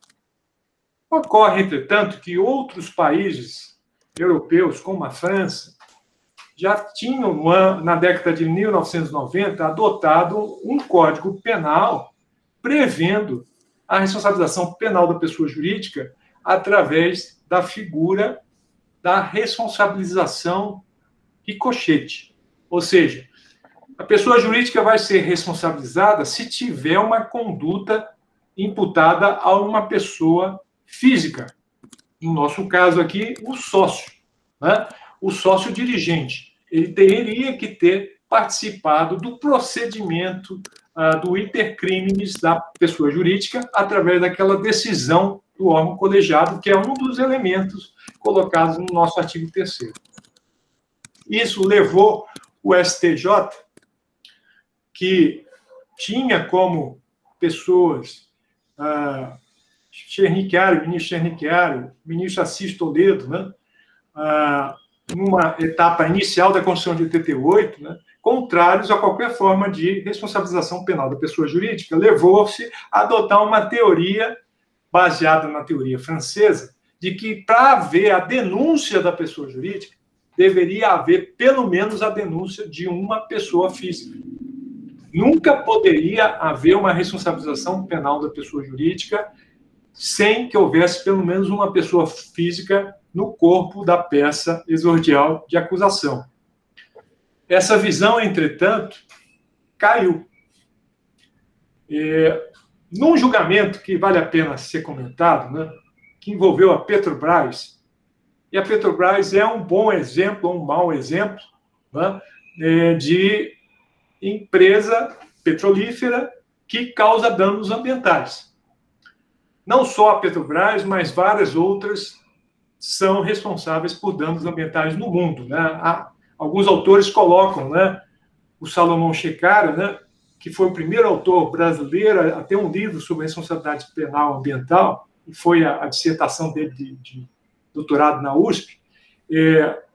Ocorre, entretanto, que outros países europeus, como a França, já tinham, na década de 1990, adotado um código penal prevendo a responsabilização penal da pessoa jurídica através da figura da responsabilização ricochete. Ou seja, a pessoa jurídica vai ser responsabilizada se tiver uma conduta imputada a uma pessoa física. No nosso caso aqui, o sócio, né? O sócio dirigente. Ele teria que ter participado do procedimento do intercrimes da pessoa jurídica através daquela decisão do órgão colegiado, que é um dos elementos colocados no nosso artigo 3º. Isso levou o STJ, que tinha como pessoas ministro Chernicchiaro, ministro Assis Toledo, né? Numa etapa inicial da Constituição de 88, né, contrários a qualquer forma de responsabilização penal da pessoa jurídica, levou-se a adotar uma teoria baseada na teoria francesa, de que para haver a denúncia da pessoa jurídica, deveria haver pelo menos a denúncia de uma pessoa física. Nunca poderia haver uma responsabilização penal da pessoa jurídica sem que houvesse pelo menos uma pessoa física no corpo da peça exordial de acusação. Essa visão, entretanto, caiu. Num julgamento que vale a pena ser comentado, né, que envolveu a Petrobras, e a Petrobras é um bom exemplo, ou um mau exemplo, né, de empresa petrolífera que causa danos ambientais. Não só a Petrobras, mas várias outras são responsáveis por danos ambientais no mundo, né? Alguns autores colocam, né, o Salomão Shekara, né, que foi o primeiro autor brasileiro a ter um livro sobre responsabilidade penal ambiental, e foi a dissertação dele de doutorado na USP,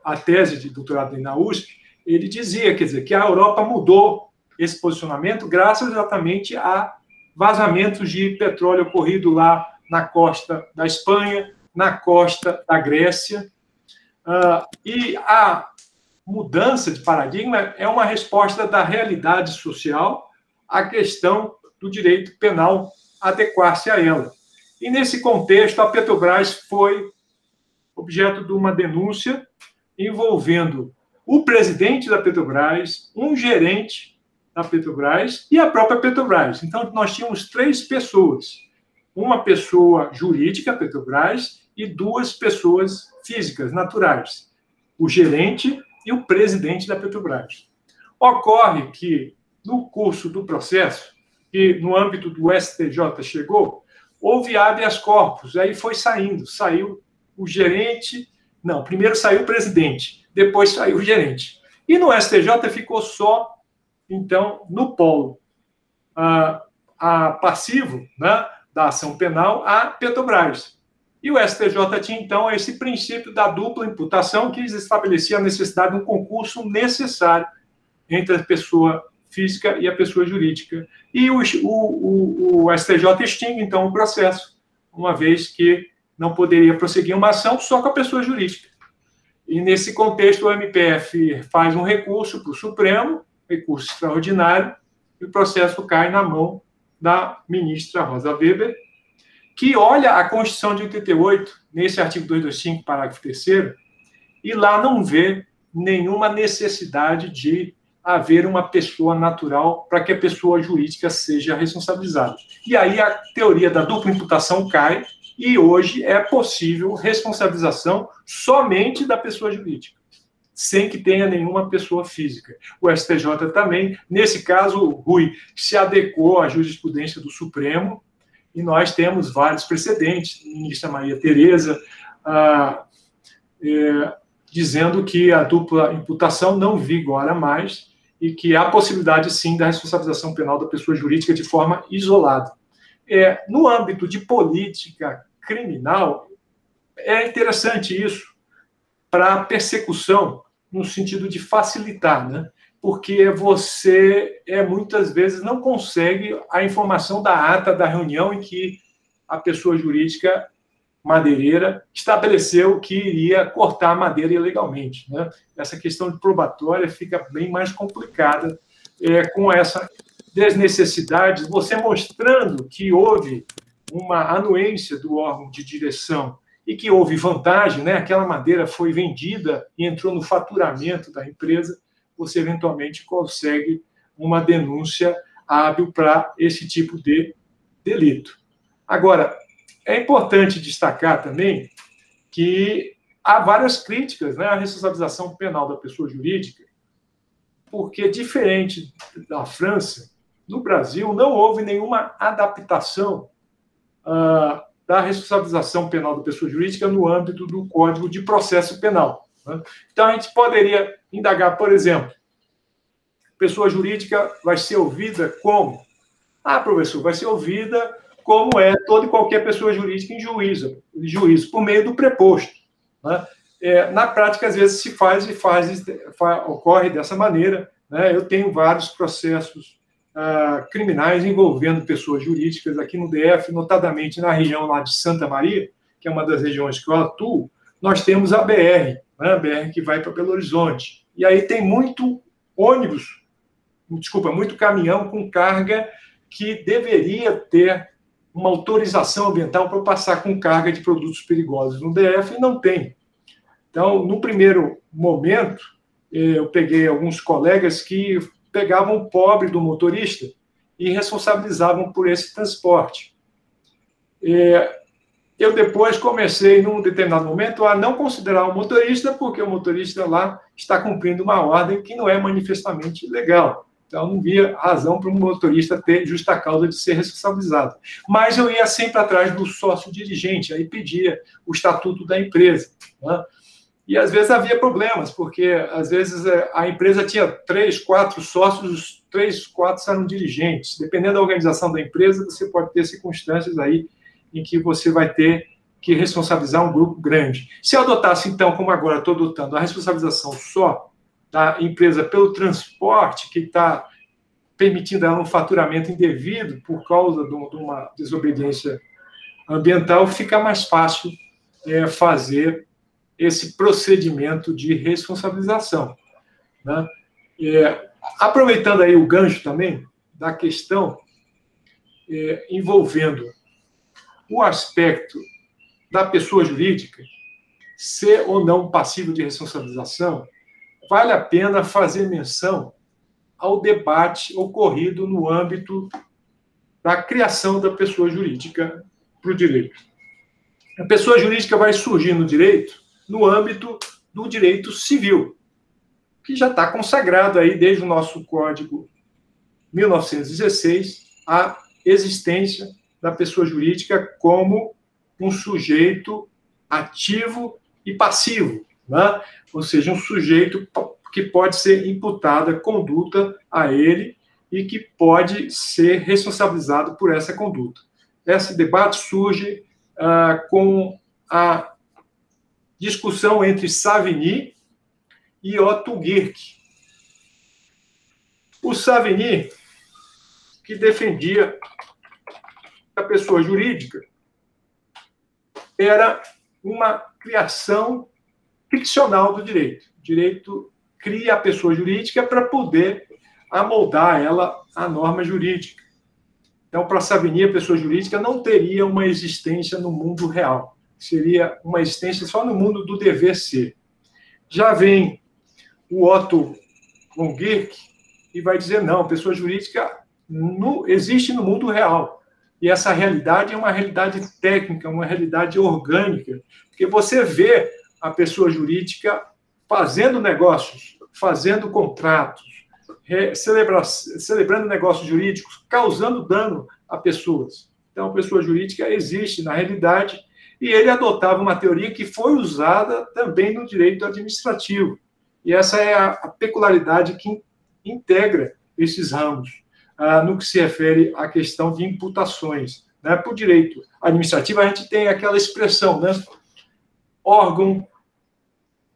a tese de doutorado dele na USP. Ele dizia, quer dizer, que a Europa mudou esse posicionamento graças exatamente a vazamentos de petróleo ocorrido lá na costa da Espanha, na costa da Grécia. E a mudança de paradigma é uma resposta da realidade social à questão do direito penal adequar-se a ela. E, nesse contexto, a Petrobras foi objeto de uma denúncia envolvendo o presidente da Petrobras, um gerente da Petrobras e a própria Petrobras. Então, nós tínhamos 3 pessoas. Uma pessoa jurídica, a Petrobras, e 2 pessoas físicas, naturais. O gerente e o presidente da Petrobras. Ocorre que, no curso do processo, que no âmbito do STJ chegou, houve habeas corpus, aí foi saindo. Saiu o gerente... Não, primeiro saiu o presidente, depois saiu o gerente. E no STJ ficou só, então, no polo passivo, né, da ação penal, a Petrobras. E o STJ tinha, então, esse princípio da dupla imputação que estabelecia a necessidade de um concurso necessário entre a pessoa física e a pessoa jurídica. E o STJ extingue, então, o processo, uma vez que não poderia prosseguir uma ação só com a pessoa jurídica. E, nesse contexto, o MPF faz um recurso para o Supremo, recurso extraordinário, e o processo cai na mão da ministra Rosa Weber, que olha a Constituição de 88, nesse artigo 225, parágrafo 3º, e lá não vê nenhuma necessidade de haver uma pessoa natural para que a pessoa jurídica seja responsabilizada. E aí a teoria da dupla imputação cai, e hoje é possível responsabilização somente da pessoa jurídica, sem que tenha nenhuma pessoa física. O STJ também, nesse caso, Rui, se adequou à jurisprudência do Supremo, e nós temos vários precedentes, ministra Maria Tereza, dizendo que a dupla imputação não vigora mais e que há possibilidade, sim, da responsabilização penal da pessoa jurídica de forma isolada. No âmbito de política criminal, é interessante isso para persecução, no sentido de facilitar, né? Porque você, muitas vezes, não consegue a informação da ata da reunião em que a pessoa jurídica madeireira estabeleceu que iria cortar a madeira ilegalmente, né? Essa questão de probatória fica bem mais complicada com essa desnecessidade, você mostrando que houve uma anuência do órgão de direção e que houve vantagem, né? Aquela madeira foi vendida e entrou no faturamento da empresa, você eventualmente consegue uma denúncia hábil para esse tipo de delito. Agora, é importante destacar também que há várias críticas, né, à responsabilização penal da pessoa jurídica, porque, diferente da França, no Brasil não houve nenhuma adaptação da responsabilização penal da pessoa jurídica no âmbito do Código de Processo Penal, né? Então, a gente poderia indagar, por exemplo, pessoa jurídica vai ser ouvida como? Professor, vai ser ouvida como toda e qualquer pessoa jurídica em juízo, por meio do preposto, né? Na prática, às vezes, ocorre dessa maneira, né? Eu tenho vários processos criminais envolvendo pessoas jurídicas aqui no DF, notadamente na região lá de Santa Maria, que é uma das regiões que eu atuo, nós temos a BR, né? A BR que vai para Belo Horizonte. E aí tem muito caminhão com carga que deveria ter uma autorização ambiental para passar com carga de produtos perigosos no DF e não tem. Então, no primeiro momento, eu peguei alguns colegas que pegavam o pobre do motorista e responsabilizavam por esse transporte. Eu depois comecei, num determinado momento, a não considerar o motorista, porque o motorista lá está cumprindo uma ordem que não é manifestamente legal. Então, não via razão para um motorista ter justa causa de ser responsabilizado. Mas eu ia sempre atrás do sócio dirigente, aí pedia o estatuto da empresa, né? E, às vezes, havia problemas, porque, às vezes, a empresa tinha 3, 4 sócios, os 3, 4 eram dirigentes. Dependendo da organização da empresa, você pode ter circunstâncias aí em que você vai ter que responsabilizar um grupo grande. Se eu adotasse, então, como agora estou adotando, a responsabilização só da empresa pelo transporte, que está permitindo ela um faturamento indevido por causa de uma desobediência ambiental, fica mais fácil fazer esse procedimento de responsabilização, né? Aproveitando aí o gancho também da questão envolvendo o aspecto da pessoa jurídica ser ou não passível de responsabilização, vale a pena fazer menção ao debate ocorrido no âmbito da criação da pessoa jurídica para o direito. A pessoa jurídica vai surgir no direito no âmbito do direito civil, que já está consagrado aí desde o nosso Código 1916 a existência da pessoa jurídica como um sujeito ativo e passivo, né? Ou seja, um sujeito que pode ser imputada conduta a ele e que pode ser responsabilizado por essa conduta. Esse debate surge com a discussão entre Savigny e Otto Gierke. O Savigny, que defendia que a pessoa jurídica era uma criação ficcional do direito. O direito cria a pessoa jurídica para poder amoldar ela à norma jurídica. Então, para Savigny, a pessoa jurídica não teria uma existência no mundo real. Seria uma existência só no mundo do dever ser. Já vem o Otto von Gierke e vai dizer, não, a pessoa jurídica existe no mundo real. E essa realidade é uma realidade técnica, uma realidade orgânica, porque você vê a pessoa jurídica fazendo negócios, fazendo contratos, celebrando negócios jurídicos, causando dano a pessoas. Então, a pessoa jurídica existe na realidade E ele adotava uma teoria que foi usada também no direito administrativo. E essa é a peculiaridade que integra esses ramos, no que se refere à questão de imputações. Né? Para o direito administrativo, a gente tem aquela expressão, né? Órgão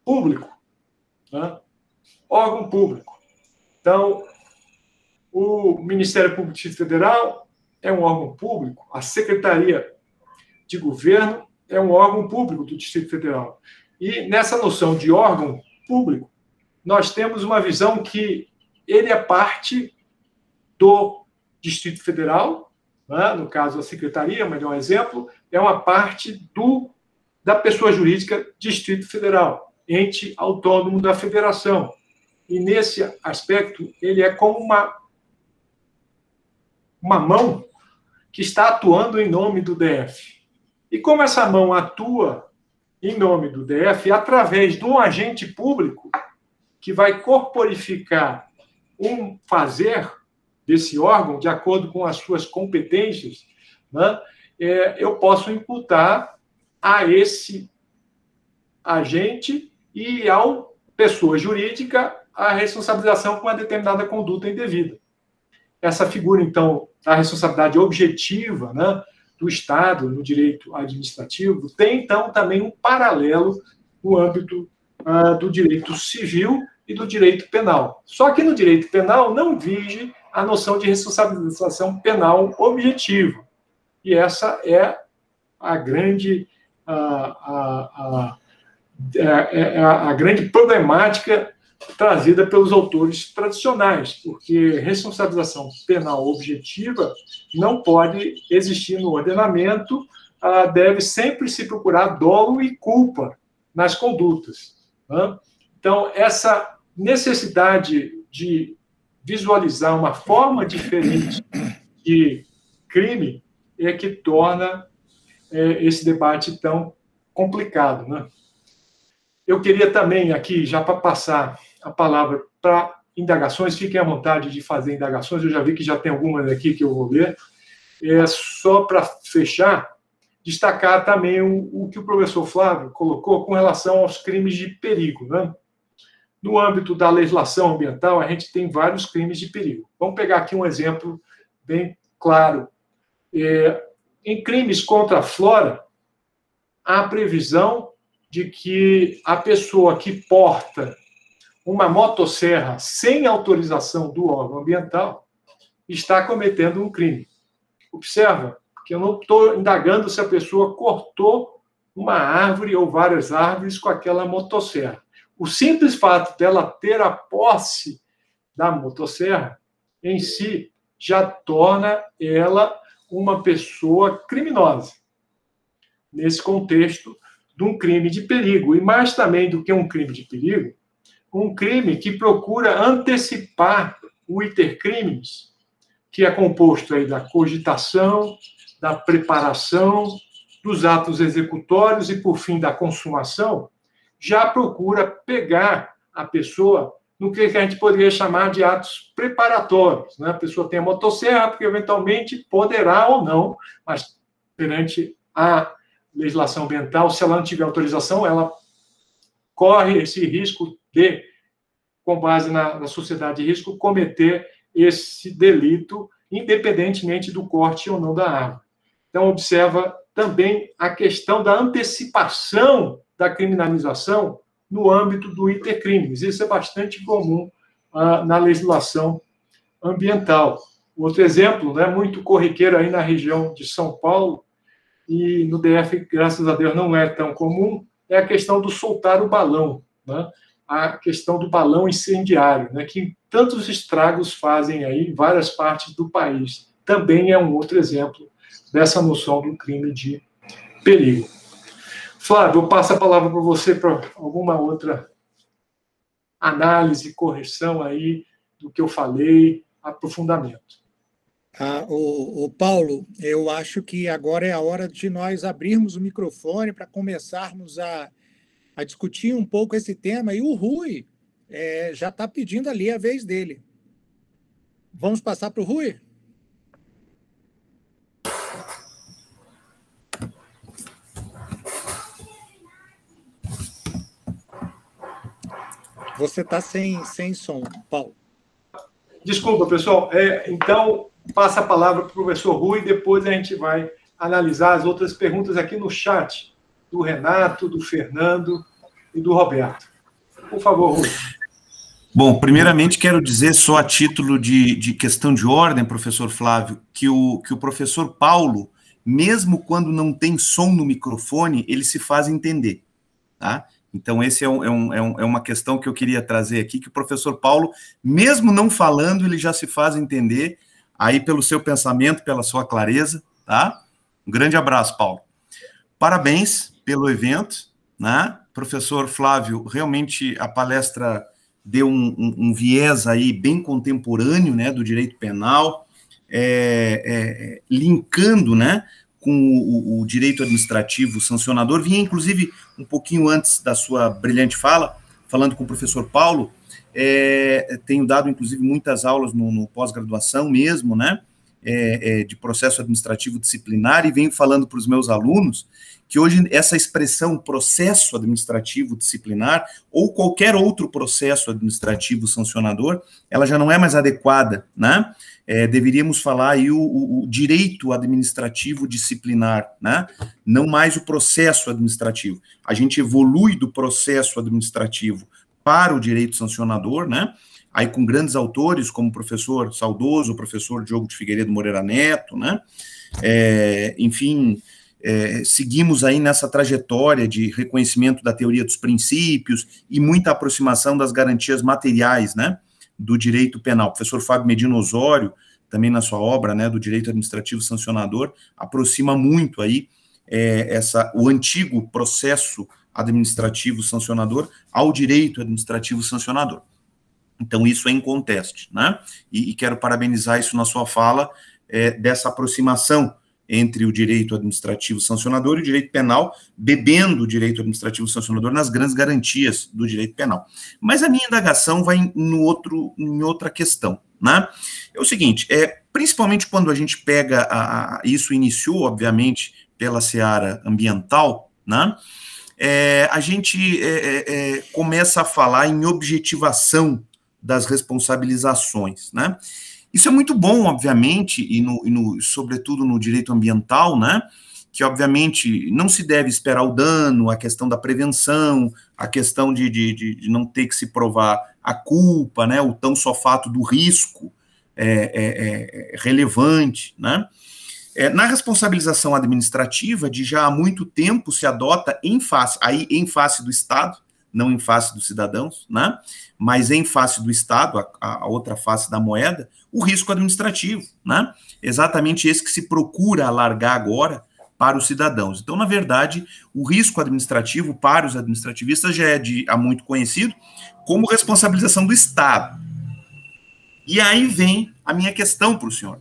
público. Né? Órgão público. Então, o Ministério Público do Distrito Federal é um órgão público, a Secretaria de Governo é um órgão público do Distrito Federal. E nessa noção de órgão público, nós temos uma visão que ele é parte do Distrito Federal, né? No caso a Secretaria, mas é um exemplo, é uma parte da pessoa jurídica Distrito Federal, ente autônomo da federação. E nesse aspecto, ele é como uma mão que está atuando em nome do DF. E como essa mão atua em nome do DF, através de um agente público que vai corporificar um fazer desse órgão, de acordo com as suas competências, né, eu posso imputar a esse agente e ao pessoa jurídica a responsabilização por uma determinada conduta indevida. Essa figura, então, da responsabilidade objetiva, né, do Estado no direito administrativo tem, então, também um paralelo no âmbito do direito civil e do direito penal. Só que no direito penal não vige a noção de responsabilização penal objetiva. E essa é a grande, a grande problemática trazida pelos autores tradicionais, porque responsabilização penal objetiva não pode existir no ordenamento, deve sempre se procurar dolo e culpa nas condutas. Né? Então, essa necessidade de visualizar uma forma diferente de crime é que torna esse debate tão complicado. Né? Eu queria também aqui, já para passar a palavra para indagações, fiquem à vontade de fazer indagações, eu já vi que já tem algumas aqui que eu vou ler. Só para fechar, destacar também o que o professor Flávio colocou com relação aos crimes de perigo. Né? No âmbito da legislação ambiental, a gente tem vários crimes de perigo. Vamos pegar aqui um exemplo bem claro. Em crimes contra a flora, há previsão de que a pessoa que porta uma motosserra sem autorização do órgão ambiental está cometendo um crime. Observa que eu não estou indagando se a pessoa cortou uma árvore ou várias árvores com aquela motosserra. O simples fato dela ter a posse da motosserra em si já torna ela uma pessoa criminosa. Nesse contexto de um crime de perigo. E mais também do que um crime de perigo, um crime que procura antecipar o iter criminis, que é composto aí da cogitação, da preparação, dos atos executórios e, por fim, da consumação, já procura pegar a pessoa no que a gente poderia chamar de atos preparatórios. Né? A pessoa tem a motosserra, porque eventualmente poderá ou não, mas perante a legislação ambiental, se ela não tiver autorização, ela corre esse risco de, com base na sociedade de risco, cometer esse delito, independentemente do corte ou não da árvore. Então, observa também a questão da antecipação da criminalização no âmbito do iter criminis. Isso é bastante comum na legislação ambiental. Outro exemplo, né, muito corriqueiro aí na região de São Paulo, e no DF, graças a Deus, não é tão comum, é a questão do soltar o balão, né? A questão do balão incendiário, né? Que tantos estragos fazem aí em várias partes do país. Também é um outro exemplo dessa noção do crime de perigo. Flávio, eu passo a palavra para você para alguma outra análise, correção aí do que eu falei, aprofundamento. O Paulo, eu acho que agora é a hora de nós abrirmos o microfone para começarmos a discutir um pouco esse tema. E o Rui já está pedindo ali a vez dele. Vamos passar para o Rui? Você está sem som, Paulo. Desculpa, pessoal. Então, passa a palavra para o professor Rui e depois a gente vai analisar as outras perguntas aqui no chat, do Renato, do Fernando e do Roberto. Por favor, Rui. Bom, primeiramente quero dizer só a título de questão de ordem, professor Flávio, que o professor Paulo, mesmo quando não tem som no microfone, ele se faz entender, tá? Então, esse é uma questão que eu queria trazer aqui, que o professor Paulo, mesmo não falando, ele já se faz entender, aí pelo seu pensamento, pela sua clareza, tá? Um grande abraço, Paulo. Parabéns pelo evento, né? Professor Flávio, realmente a palestra deu um viés aí bem contemporâneo, né, do direito penal, linkando, né, com o direito administrativo sancionador. Vinha, inclusive, um pouquinho antes da sua brilhante fala, falando com o professor Paulo, tenho dado, inclusive, muitas aulas no pós-graduação mesmo, né, de processo administrativo disciplinar, e venho falando para os meus alunos que hoje essa expressão processo administrativo disciplinar ou qualquer outro processo administrativo sancionador, ela já não é mais adequada, né? Deveríamos falar aí o direito administrativo disciplinar, né? Não mais o processo administrativo. A gente evolui do processo administrativo para o direito sancionador, né? Aí com grandes autores, como o professor saudoso, o professor Diogo de Figueiredo Moreira Neto, né? Enfim, seguimos aí nessa trajetória de reconhecimento da teoria dos princípios e muita aproximação das garantias materiais, né, do direito penal. O professor Fábio Medina Osório, também na sua obra, né, do direito administrativo sancionador, aproxima muito aí o antigo processo administrativo sancionador ao direito administrativo sancionador. Então, isso é inconteste, né, e quero parabenizar isso na sua fala, dessa aproximação entre o direito administrativo sancionador e o direito penal, bebendo o direito administrativo sancionador nas grandes garantias do direito penal. Mas a minha indagação vai em outra questão, né? É o seguinte, principalmente quando a gente pega, isso iniciou, obviamente, pela seara ambiental, né? A gente começa a falar em objetivação das responsabilizações, né? Isso é muito bom, obviamente, sobretudo no direito ambiental, né, que, obviamente, não se deve esperar o dano, a questão da prevenção, a questão de não ter que se provar a culpa, né, o tão só fato do risco relevante, né. Na responsabilização administrativa, de já há muito tempo se adota em face do Estado, não em face dos cidadãos, né, mas em face do Estado, a outra face da moeda, o risco administrativo, né, exatamente esse que se procura alargar agora para os cidadãos. Então, na verdade, o risco administrativo para os administrativistas já há muito conhecido como responsabilização do Estado. E aí vem a minha questão para o senhor.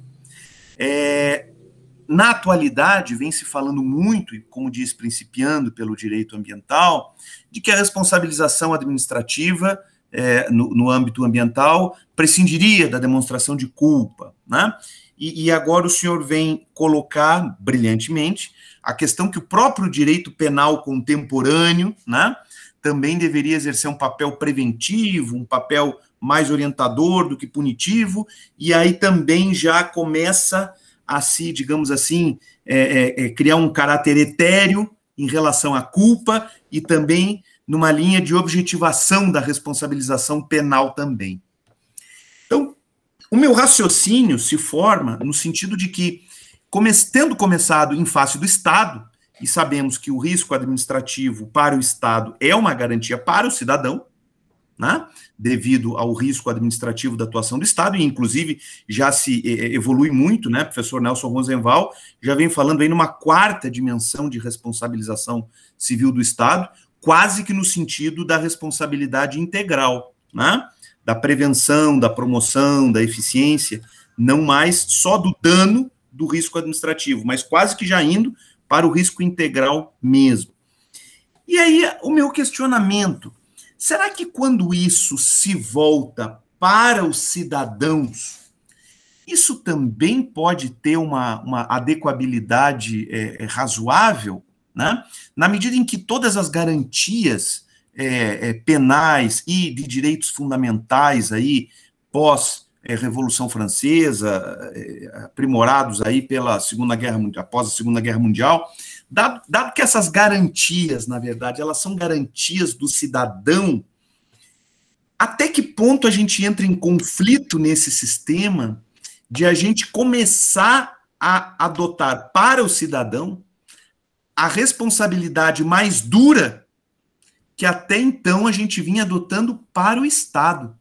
Na atualidade, vem se falando muito, e como diz, principiando pelo direito ambiental, de que a responsabilização administrativa no âmbito ambiental prescindiria da demonstração de culpa, né? E agora o senhor vem colocar, brilhantemente, a questão que o próprio direito penal contemporâneo, né, também deveria exercer um papel preventivo, um papel mais orientador do que punitivo, e aí também já começa a se, digamos assim, criar um caráter etéreo em relação à culpa e também numa linha de objetivação da responsabilização penal também. Então, o meu raciocínio se forma no sentido de que, tendo começado em face do Estado, e sabemos que o risco administrativo para o Estado é uma garantia para o cidadão, né, devido ao risco administrativo da atuação do Estado, e inclusive já se evolui muito, né, professor Nelson Rosenval já vem falando aí numa quarta dimensão de responsabilização civil do Estado, quase que no sentido da responsabilidade integral, né, da prevenção, da promoção, da eficiência, não mais só do dano do risco administrativo, mas quase que já indo para o risco integral mesmo. E aí o meu questionamento: será que quando isso se volta para os cidadãos, isso também pode ter uma adequabilidade razoável, né? Na medida em que todas as garantias penais e de direitos fundamentais aí, pós-Revolução Francesa, aprimorados aí pela Segunda Guerra Mundial, após a Segunda Guerra Mundial, dado que essas garantias, na verdade, elas são garantias do cidadão, até que ponto a gente entra em conflito nesse sistema de a gente começar a adotar para o cidadão a responsabilidade mais dura que até então a gente vinha adotando para o Estado.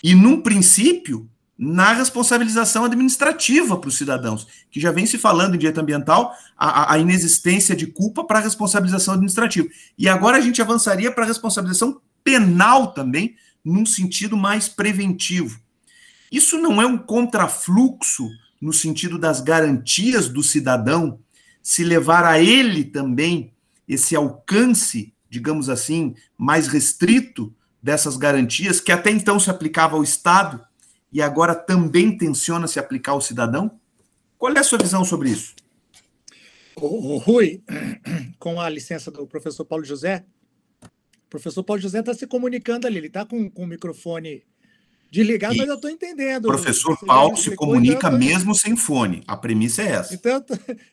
E, num princípio, na responsabilização administrativa para os cidadãos, que já vem se falando em direito ambiental, a inexistência de culpa para a responsabilização administrativa. E agora a gente avançaria para a responsabilização penal também, num sentido mais preventivo. Isso não é um contrafluxo no sentido das garantias do cidadão, se levar a ele também esse alcance, digamos assim, mais restrito dessas garantias, que até então se aplicava ao Estado e agora também tenciona se aplicar ao cidadão? Qual é a sua visão sobre isso? Rui, com a licença do professor Paulo José, o professor Paulo José está se comunicando ali, ele está com o microfone desligado, mas eu estou entendendo. O professor Paulo se comunica mesmo sem fone, a premissa é essa. Então,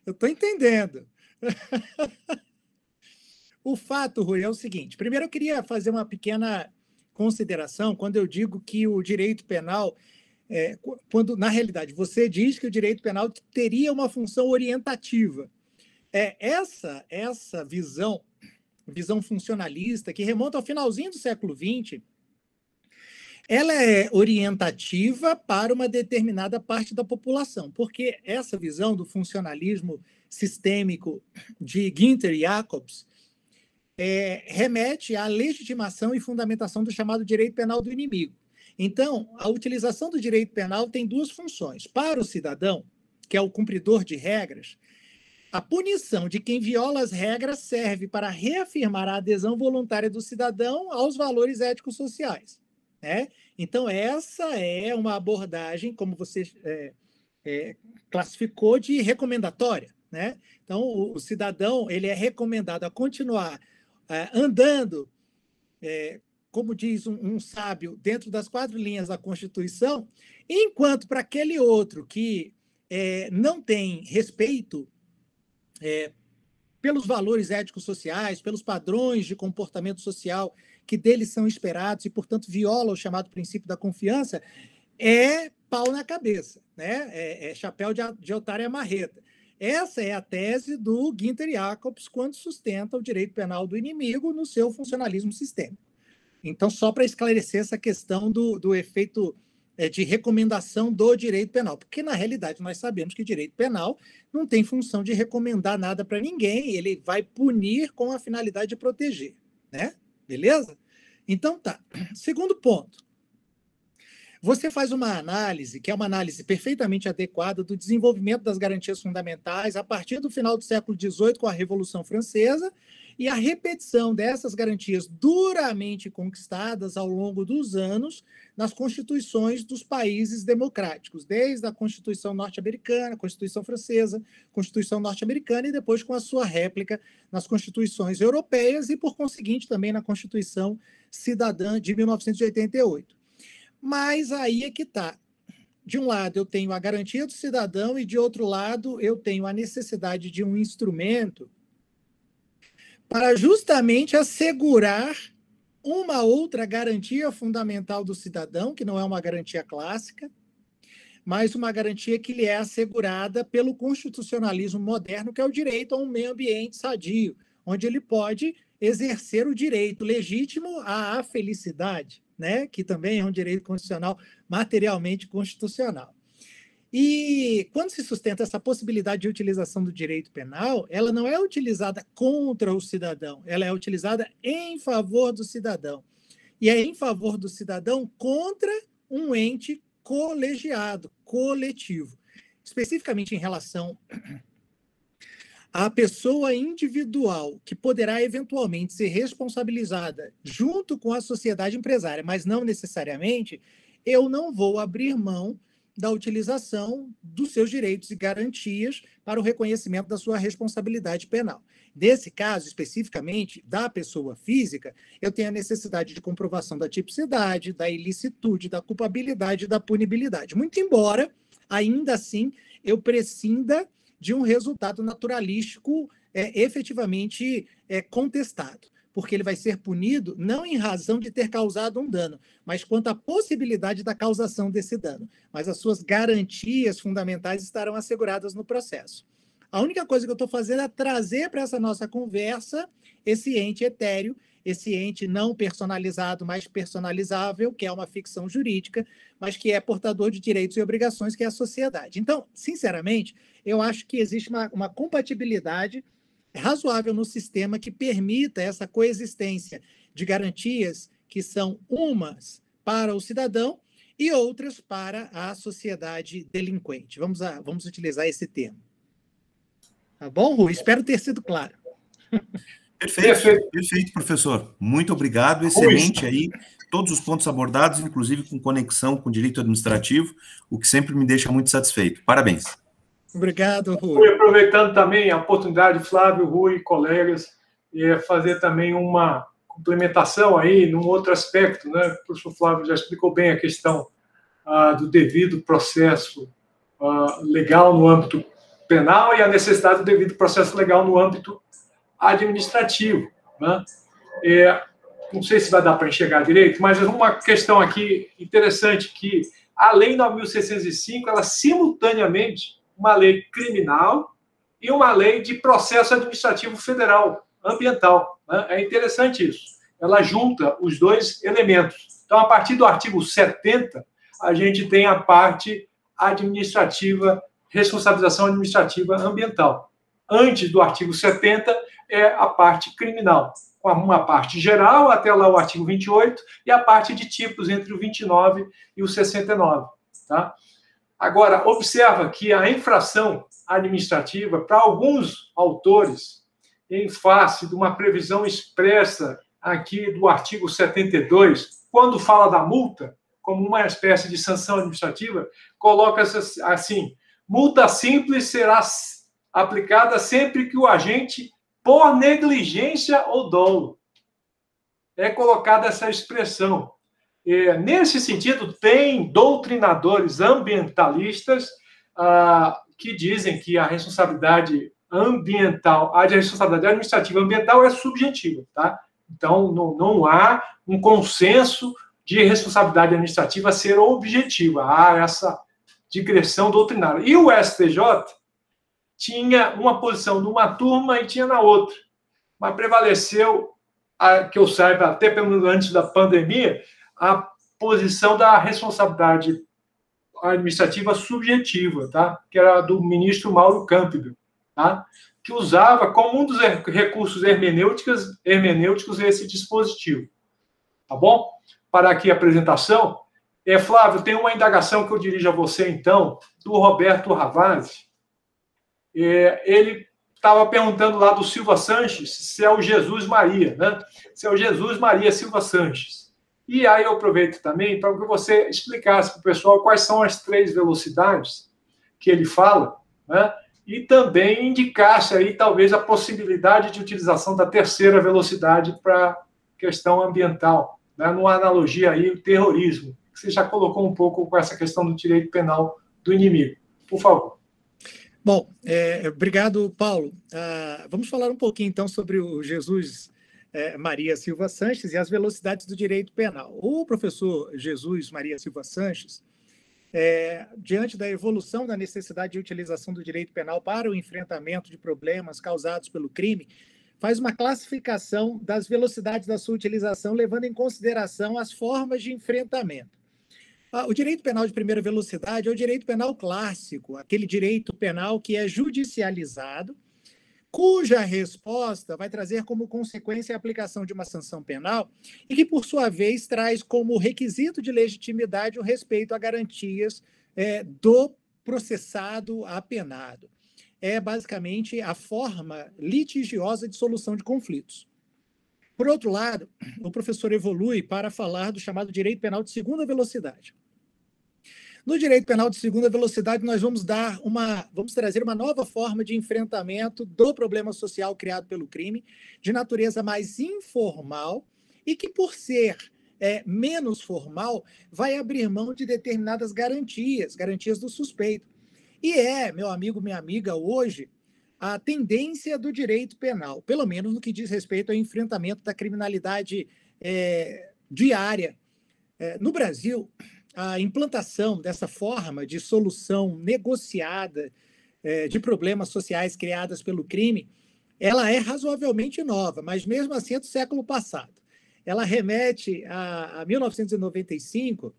eu estou entendendo. O fato, Rui, é o seguinte. Primeiro, eu queria fazer uma pequena consideração quando eu digo que o direito penal, quando, na realidade, você diz que o direito penal teria uma função orientativa. Essa visão funcionalista, que remonta ao finalzinho do século XX, ela é orientativa para uma determinada parte da população, porque essa visão do funcionalismo sistêmico de Günther e Jacobs remete à legitimação e fundamentação do chamado direito penal do inimigo. Então, a utilização do direito penal tem duas funções. Para o cidadão, que é o cumpridor de regras, a punição de quem viola as regras serve para reafirmar a adesão voluntária do cidadão aos valores éticos sociais. Né? Então, essa é uma abordagem, como você classificou, de recomendatória. Né? Então, o cidadão ele é recomendado a continuar andando, como diz um sábio, dentro das 4 linhas da Constituição, enquanto para aquele outro que não tem respeito pelos valores éticos sociais, pelos padrões de comportamento social que deles são esperados e, portanto, viola o chamado princípio da confiança, é pau na cabeça, né? É chapéu de otário e marreta. Essa é a tese do Günther Jacobs quando sustenta o direito penal do inimigo no seu funcionalismo sistêmico. Então, só para esclarecer essa questão do efeito de recomendação do direito penal, porque, na realidade, nós sabemos que o direito penal não tem função de recomendar nada para ninguém, ele vai punir com a finalidade de proteger, né? Beleza? Então, tá. Segundo ponto. Você faz uma análise, que é uma análise perfeitamente adequada do desenvolvimento das garantias fundamentais a partir do final do século XVIII, com a Revolução Francesa, e a repetição dessas garantias duramente conquistadas ao longo dos anos nas constituições dos países democráticos, desde a Constituição norte-americana, Constituição francesa, Constituição norte-americana e depois com a sua réplica nas constituições europeias e, por conseguinte, também na Constituição Cidadã de 1988. Mas aí é que está. De um lado, eu tenho a garantia do cidadão e, de outro lado, eu tenho a necessidade de um instrumento para justamente assegurar uma outra garantia fundamental do cidadão, que não é uma garantia clássica, mas uma garantia que lhe é assegurada pelo constitucionalismo moderno, que é o direito a um meio ambiente sadio, onde ele pode exercer o direito legítimo à felicidade, né? Que também é um direito constitucional, materialmente constitucional. E quando se sustenta essa possibilidade de utilização do direito penal, ela não é utilizada contra o cidadão, ela é utilizada em favor do cidadão. E é em favor do cidadão contra um ente colegiado, coletivo. Especificamente em relação à pessoa individual, que poderá eventualmente ser responsabilizada junto com a sociedade empresária, mas não necessariamente, eu não vou abrir mão da utilização dos seus direitos e garantias para o reconhecimento da sua responsabilidade penal. Nesse caso, especificamente, da pessoa física, eu tenho a necessidade de comprovação da tipicidade, da ilicitude, da culpabilidade e da punibilidade. Muito embora, ainda assim, eu prescinda de um resultado naturalístico efetivamente contestado, porque ele vai ser punido não em razão de ter causado um dano, mas quanto à possibilidade da causação desse dano. Mas as suas garantias fundamentais estarão asseguradas no processo. A única coisa que eu estou fazendo é trazer para essa nossa conversa esse ente etéreo, esse ente não personalizado, mas personalizável, que é uma ficção jurídica, mas que é portador de direitos e obrigações, que é a sociedade. Então, sinceramente, eu acho que existe uma compatibilidade razoável no sistema que permita essa coexistência de garantias que são umas para o cidadão e outras para a sociedade delinquente. Vamos utilizar esse termo. Tá bom, Rui? Espero ter sido claro. Perfeito, professor. Muito obrigado. Excelente aí. Todos os pontos abordados, inclusive com conexão com o direito administrativo, o que sempre me deixa muito satisfeito. Parabéns. Obrigado, Rui. Aproveitando também a oportunidade, Flávio, Rui, colegas, fazer também uma complementação aí num outro aspecto, né? O professor Flávio já explicou bem a questão do devido processo legal no âmbito penal e a necessidade do devido processo legal no âmbito administrativo, né? Não sei se vai dar para enxergar direito, mas uma questão aqui interessante, que a Lei 9.605, ela simultaneamente uma lei criminal e uma lei de processo administrativo federal, ambiental, né? É interessante isso. Ela junta os dois elementos. Então, a partir do artigo 70, a gente tem a parte administrativa, responsabilização administrativa ambiental. Antes do artigo 70, é a parte criminal, com uma parte geral, até lá o artigo 28, e a parte de tipos entre o 29 e o 69. Tá? Agora, observa que a infração administrativa, para alguns autores, em face de uma previsão expressa aqui do artigo 72, quando fala da multa, como uma espécie de sanção administrativa, coloca-se assim: multa simples será aplicada sempre que o agente, por negligência ou dolo, é colocada essa expressão. Nesse sentido, tem doutrinadores ambientalistas que dizem que a responsabilidade ambiental, a responsabilidade administrativa ambiental é subjetiva, tá? Então, não há um consenso de responsabilidade administrativa ser objetiva. Há essa digressão doutrinária. E o STJ tinha uma posição numa turma e tinha na outra. Mas prevaleceu, que eu saiba, até pelo menos antes da pandemia, a posição da responsabilidade administrativa subjetiva, tá? Que era do ministro Mauro Campbell, tá? Que usava como um dos recursos hermenêuticos esse dispositivo. Tá bom? Para aqui a apresentação. Flávio, tem uma indagação que eu dirijo a você, então, do Roberto Ravazzi. Ele estava perguntando lá do Silva Sanches se é o Jesus Maria, né? Se é o Jesus Maria Silva Sanches. E aí eu aproveito também para que você explicasse para o pessoal quais são as 3 velocidades que ele fala, né? E também indicasse aí talvez a possibilidade de utilização da 3ª velocidade para questão ambiental, né? Numa analogia aí o terrorismo, que você já colocou um pouco com essa questão do direito penal do inimigo. Por favor. Bom, obrigado, Paulo. Vamos falar um pouquinho, então, sobre o Jesus Maria Silva Sanches e as velocidades do direito penal. O professor Jesus Maria Silva Sanches, diante da evolução da necessidade de utilização do direito penal para o enfrentamento de problemas causados pelo crime, faz uma classificação das velocidades da sua utilização, levando em consideração as formas de enfrentamento. O direito penal de primeira velocidade é o direito penal clássico, aquele direito penal que é judicializado, cuja resposta vai trazer como consequência a aplicação de uma sanção penal e que, por sua vez, traz como requisito de legitimidade o respeito a garantias do processado apenado. É, basicamente, a forma litigiosa de solução de conflitos. Por outro lado, o professor evolui para falar do chamado direito penal de segunda velocidade. No direito penal de segunda velocidade, nós vamos trazer uma nova forma de enfrentamento do problema social criado pelo crime, de natureza mais informal e que, por ser menos formal, vai abrir mão de determinadas garantias do suspeito. E meu amigo, minha amiga, hoje, a tendência do direito penal, pelo menos no que diz respeito ao enfrentamento da criminalidade diária. No Brasil, a implantação dessa forma de solução negociada de problemas sociais criadas pelo crime, ela é razoavelmente nova, mas mesmo assim é do século passado. Ela remete a 1995,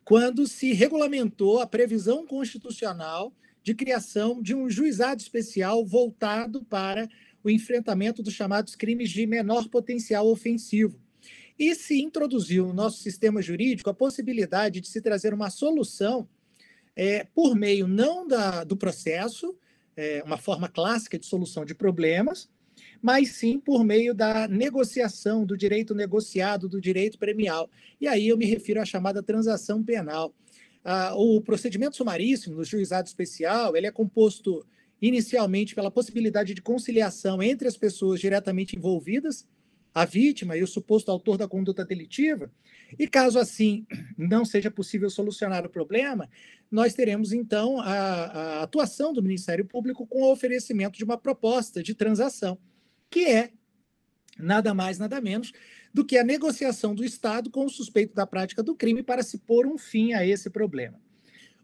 quando se regulamentou a previsão constitucional de criação de um juizado especial voltado para o enfrentamento dos chamados crimes de menor potencial ofensivo. E se introduziu no nosso sistema jurídico a possibilidade de se trazer uma solução por meio não do processo, uma forma clássica de solução de problemas, mas sim por meio da negociação, do direito negociado, do direito premial. E aí eu me refiro à chamada transação penal. O procedimento sumaríssimo no juizado especial, ele é composto inicialmente pela possibilidade de conciliação entre as pessoas diretamente envolvidas, a vítima e o suposto autor da conduta delitiva, e caso assim não seja possível solucionar o problema, nós teremos então a atuação do Ministério Público com o oferecimento de uma proposta de transação, que é nada mais, nada menos do que a negociação do Estado com o suspeito da prática do crime para se pôr um fim a esse problema.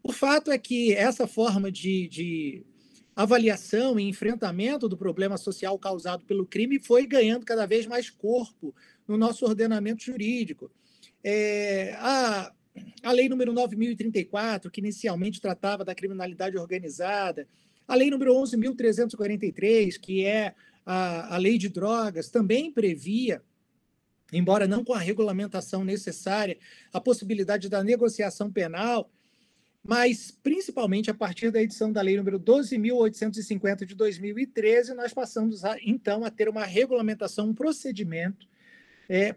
O fato é que essa forma de avaliação e enfrentamento do problema social causado pelo crime foi ganhando cada vez mais corpo no nosso ordenamento jurídico. A lei número 9.034, que inicialmente tratava da criminalidade organizada, a lei número 11.343, que é a lei de drogas, também previa, embora não com a regulamentação necessária, a possibilidade da negociação penal, mas, principalmente, a partir da edição da lei número 12.850 de 2013, nós passamos, então, a ter uma regulamentação, um procedimento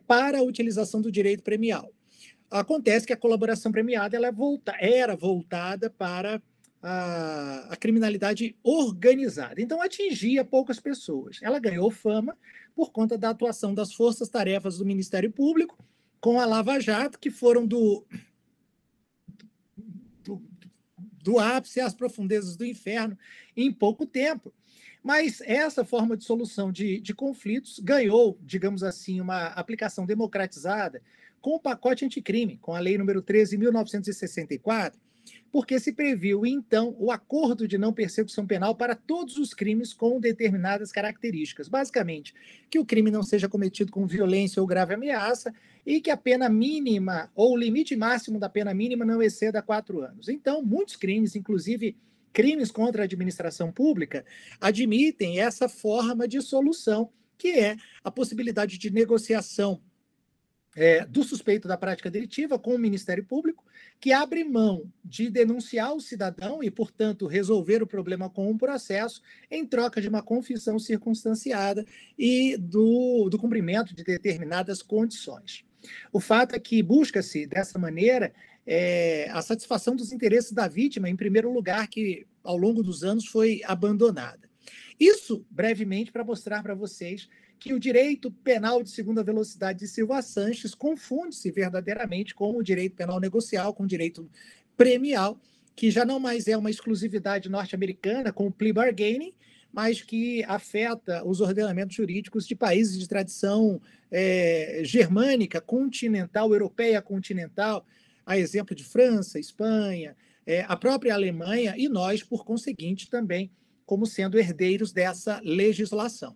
para a utilização do direito premial. Acontece que a colaboração premiada era voltada para a criminalidade organizada. Então, atingia poucas pessoas. Ela ganhou fama por conta da atuação das forças-tarefas do Ministério Público com a Lava Jato, que foram do ápice às profundezas do inferno em pouco tempo. Mas essa forma de solução de conflitos ganhou, digamos assim, uma aplicação democratizada com o pacote anticrime, com a lei número 13.964, porque se previu, então, o acordo de não persecução penal para todos os crimes com determinadas características. Basicamente, que o crime não seja cometido com violência ou grave ameaça e que a pena mínima ou o limite máximo da pena mínima não exceda 4 anos. Então, muitos crimes, inclusive crimes contra a administração pública, admitem essa forma de solução, que é a possibilidade de negociação do suspeito da prática delitiva com o Ministério Público, que abre mão de denunciar o cidadão e, portanto, resolver o problema com um processo em troca de uma confissão circunstanciada e do cumprimento de determinadas condições. O fato é que busca-se, dessa maneira, a satisfação dos interesses da vítima, em primeiro lugar, que, ao longo dos anos, foi abandonada. Isso, brevemente, para mostrar para vocês que o direito penal de segunda velocidade de Silva Sanches confunde-se verdadeiramente com o direito penal negocial, com o direito premial, que já não mais é uma exclusividade norte-americana, com o plea bargaining, mas que afeta os ordenamentos jurídicos de países de tradição germânica, continental, europeia continental, a exemplo de França, Espanha, a própria Alemanha, e nós, por conseguinte, também como sendo herdeiros dessa legislação.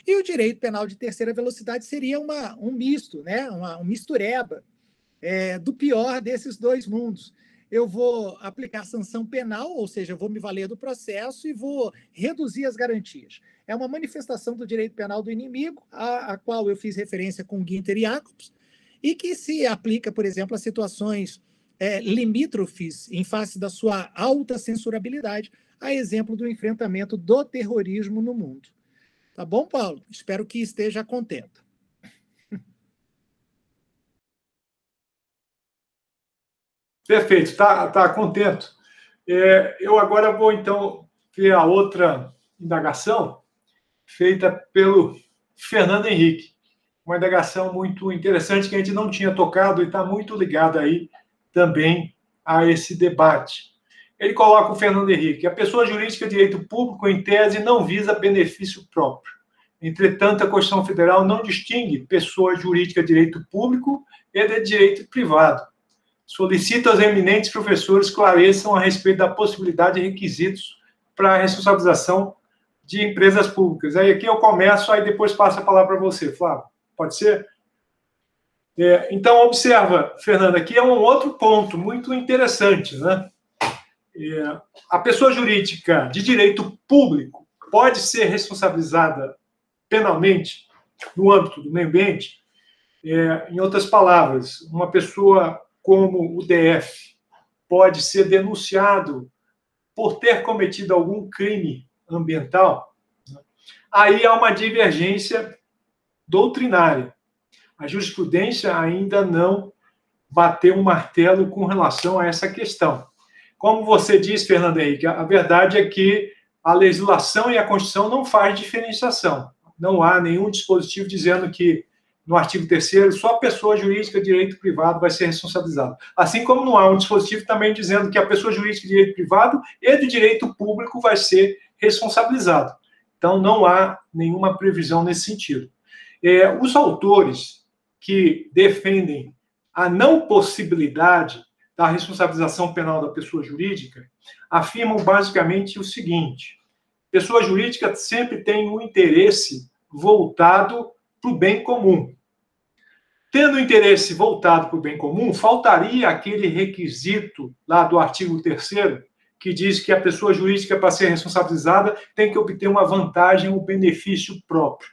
E o direito penal de terceira velocidade seria um misto, né? Um mistureba do pior desses dois mundos. Eu vou aplicar sanção penal, ou seja, eu vou me valer do processo e vou reduzir as garantias. É uma manifestação do direito penal do inimigo, a qual eu fiz referência com Günther Jacobs, e que se aplica, por exemplo, a situações limítrofes em face da sua alta censurabilidade, a exemplo do enfrentamento do terrorismo no mundo. Tá bom, Paulo? Espero que esteja contente. Perfeito, tá contento. Eu agora vou, então, ver a outra indagação feita pelo Fernando Henrique. Uma indagação muito interessante que a gente não tinha tocado e está muito ligada aí também a esse debate. Ele coloca, o Fernando Henrique: a pessoa jurídica de direito público, em tese, não visa benefício próprio. Entretanto, a Constituição Federal não distingue pessoa jurídica de direito público e de direito privado. Solicito aos eminentes professores esclareçam a respeito da possibilidade de requisitos para a responsabilização de empresas públicas. Aí aqui eu começo, aí depois passo a palavra para você, Flávio. Pode ser? Então, observa, Fernanda, aqui é um outro ponto muito interessante, né? A pessoa jurídica de direito público pode ser responsabilizada penalmente no âmbito do meio ambiente. Em outras palavras, uma pessoa como o DF pode ser denunciado por ter cometido algum crime ambiental. Aí há uma divergência doutrinária. A jurisprudência ainda não bateu um martelo com relação a essa questão. Como você diz, Fernando Henrique, a verdade é que a legislação e a Constituição não faz diferenciação. Não há nenhum dispositivo dizendo que, no artigo 3º, só a pessoa jurídica de direito privado vai ser responsabilizada. Assim como não há um dispositivo também dizendo que a pessoa jurídica de direito privado e de direito público vai ser responsabilizada. Então, não há nenhuma previsão nesse sentido. Os autores que defendem a não possibilidade da responsabilização penal da pessoa jurídica afirmam basicamente o seguinte: pessoa jurídica sempre tem um interesse voltado para o bem comum. Tendo o interesse voltado para o bem comum, faltaria aquele requisito lá do artigo 3º, que diz que a pessoa jurídica, para ser responsabilizada, tem que obter uma vantagem ou benefício próprio.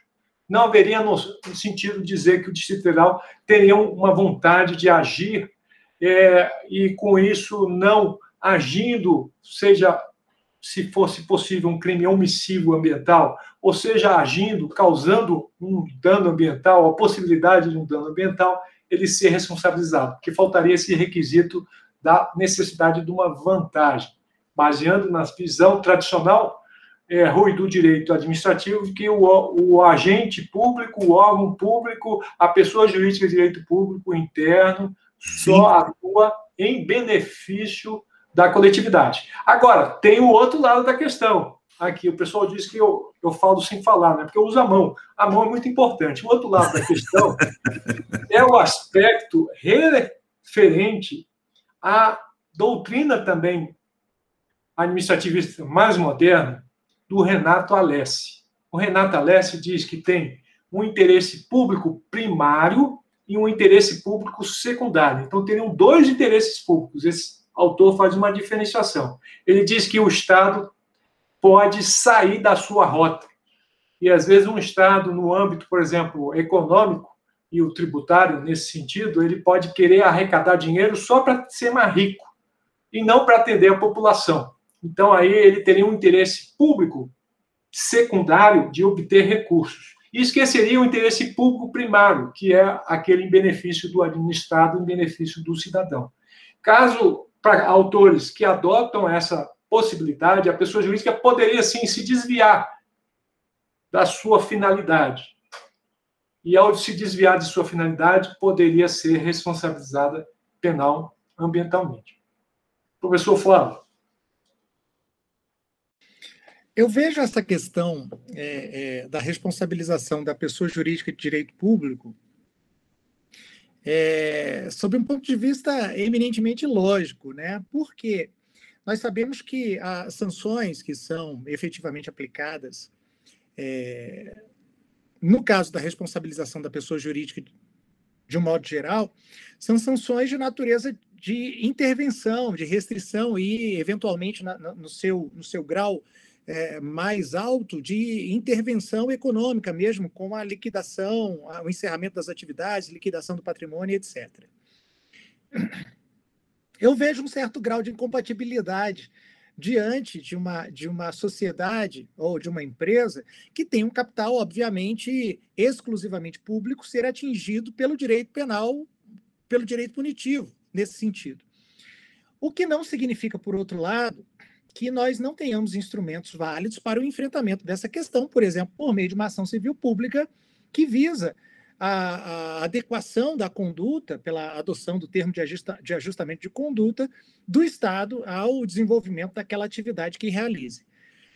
Não haveria no sentido de dizer que o Distrito Federal teria uma vontade de agir e, com isso, não agindo, seja se fosse possível um crime omissivo ambiental, ou seja, agindo, causando um dano ambiental, a possibilidade de um dano ambiental, ele ser responsabilizado, porque faltaria esse requisito da necessidade de uma vantagem, baseando na visão tradicional, Rui, do direito administrativo, que o agente público, o órgão público, a pessoa jurídica de direito público interno, só atua em benefício da coletividade. Agora, tem o outro lado da questão. Aqui, o pessoal diz que eu falo sem falar, né? Porque eu uso a mão. A mão é muito importante. O outro lado da questão é o aspecto referente à doutrina também administrativista mais moderna do Renato Alessi. O Renato Alessi diz que tem um interesse público primário e um interesse público secundário. Então, teriam dois interesses públicos. Esse autor faz uma diferenciação. Ele diz que o Estado pode sair da sua rota. E, às vezes, um Estado, no âmbito, por exemplo, econômico e o tributário, nesse sentido, ele pode querer arrecadar dinheiro só para ser mais rico e não para atender a população. Então, aí ele teria um interesse público secundário de obter recursos. E esqueceria o interesse público primário, que é aquele em benefício do administrado, em benefício do cidadão. Caso, para autores que adotam essa possibilidade, a pessoa jurídica poderia, sim, se desviar da sua finalidade. E, ao se desviar de sua finalidade, poderia ser responsabilizada penal ambientalmente. Professor Flávio. Eu vejo essa questão da responsabilização da pessoa jurídica de direito público sob um ponto de vista eminentemente lógico, né? Porque nós sabemos que as sanções que são efetivamente aplicadas, no caso da responsabilização da pessoa jurídica de um modo geral, são sanções de natureza de intervenção, de restrição e, eventualmente, no seu grau mais alto de intervenção econômica mesmo, com a liquidação, o encerramento das atividades, liquidação do patrimônio, etc. Eu vejo um certo grau de incompatibilidade diante de uma sociedade ou de uma empresa que tem um capital, obviamente, exclusivamente público, ser atingido pelo direito penal, pelo direito punitivo, nesse sentido. O que não significa, por outro lado, que nós não tenhamos instrumentos válidos para o enfrentamento dessa questão, por exemplo, por meio de uma ação civil pública que visa a adequação da conduta, pela adoção do termo de ajustamento de conduta do Estado ao desenvolvimento daquela atividade que realize.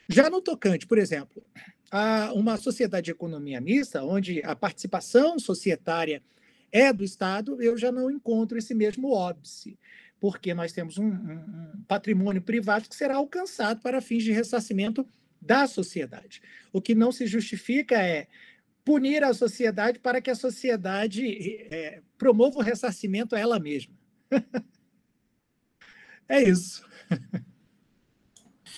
Já no tocante, por exemplo, a uma sociedade de economia mista, onde a participação societária é do Estado, eu já não encontro esse mesmo óbice, porque nós temos um patrimônio privado que será alcançado para fins de ressarcimento da sociedade. O que não se justifica é punir a sociedade para que a sociedade promova o ressarcimento a ela mesma. É isso.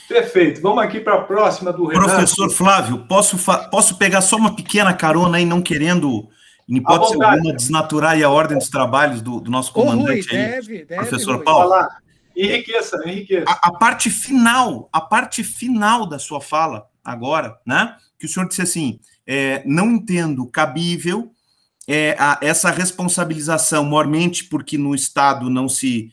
Perfeito. Vamos aqui para a próxima do Renato. Professor Flávio, posso pegar só uma pequena carona aí, não querendo, em hipótese alguma, desnaturar aí a ordem dos trabalhos do nosso comandante Rui, deve, professor Rui. Paulo? Lá. Enriqueça. A parte final da sua fala agora, né? Que o senhor disse assim, não entendo cabível essa responsabilização, mormente porque no Estado não se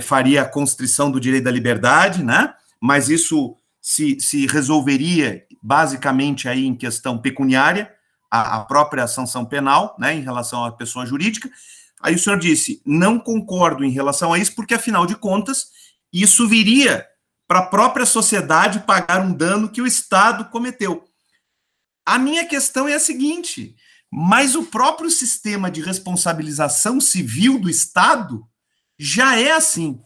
faria a constrição do direito da liberdade, né? Mas isso se resolveria basicamente aí em questão pecuniária, a própria sanção penal, né, em relação à pessoa jurídica. Aí o senhor disse, não concordo em relação a isso, porque, afinal de contas, isso viria para a própria sociedade pagar um dano que o Estado cometeu. A minha questão é a seguinte, mas o próprio sistema de responsabilização civil do Estado já é assim.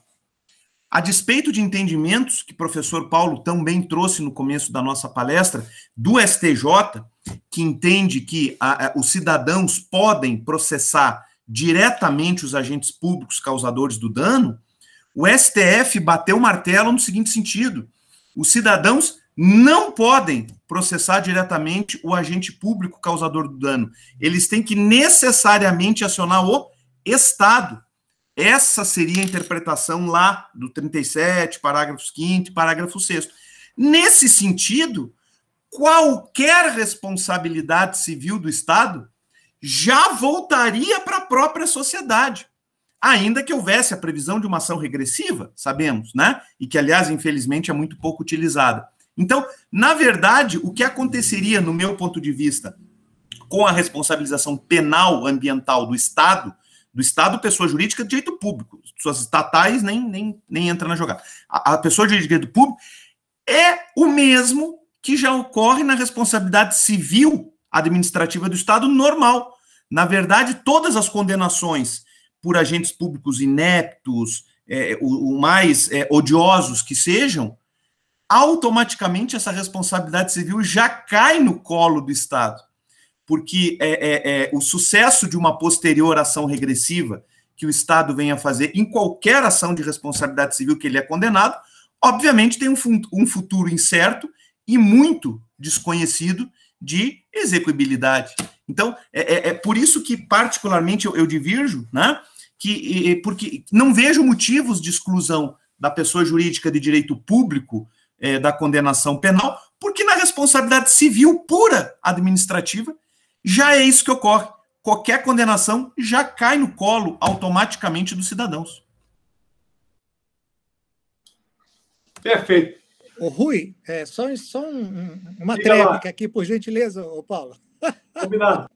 A despeito de entendimentos que o professor Paulo também trouxe no começo da nossa palestra, do STJ, que entende que os cidadãos podem processar diretamente os agentes públicos causadores do dano, o STF bateu o martelo no seguinte sentido: os cidadãos não podem processar diretamente o agente público causador do dano. Eles têm que necessariamente acionar o Estado. Essa seria a interpretação lá do 37, parágrafos 5º e parágrafo 6º. Nesse sentido, qualquer responsabilidade civil do Estado já voltaria para a própria sociedade, ainda que houvesse a previsão de uma ação regressiva, sabemos, né? E que, aliás, infelizmente, é muito pouco utilizada. Então, na verdade, o que aconteceria, no meu ponto de vista, com a responsabilização penal ambiental do Estado, pessoa jurídica de direito público, suas estatais nem entra na jogada. A pessoa jurídica de direito público é o mesmo que já ocorre na responsabilidade civil administrativa do Estado normal. Na verdade, todas as condenações por agentes públicos ineptos, o mais odiosos que sejam, automaticamente essa responsabilidade civil já cai no colo do Estado. Porque o sucesso de uma posterior ação regressiva que o Estado venha a fazer em qualquer ação de responsabilidade civil que ele é condenado, obviamente tem um futuro incerto e muito desconhecido de execuibilidade. Então, por isso que, particularmente, eu divirjo, né, porque não vejo motivos de exclusão da pessoa jurídica de direito público da condenação penal, porque na responsabilidade civil pura administrativa, já é isso que ocorre. Qualquer condenação já cai no colo automaticamente dos cidadãos. Perfeito. Ô, Rui, só uma tréplica aqui, por gentileza, ô Paulo. Combinado.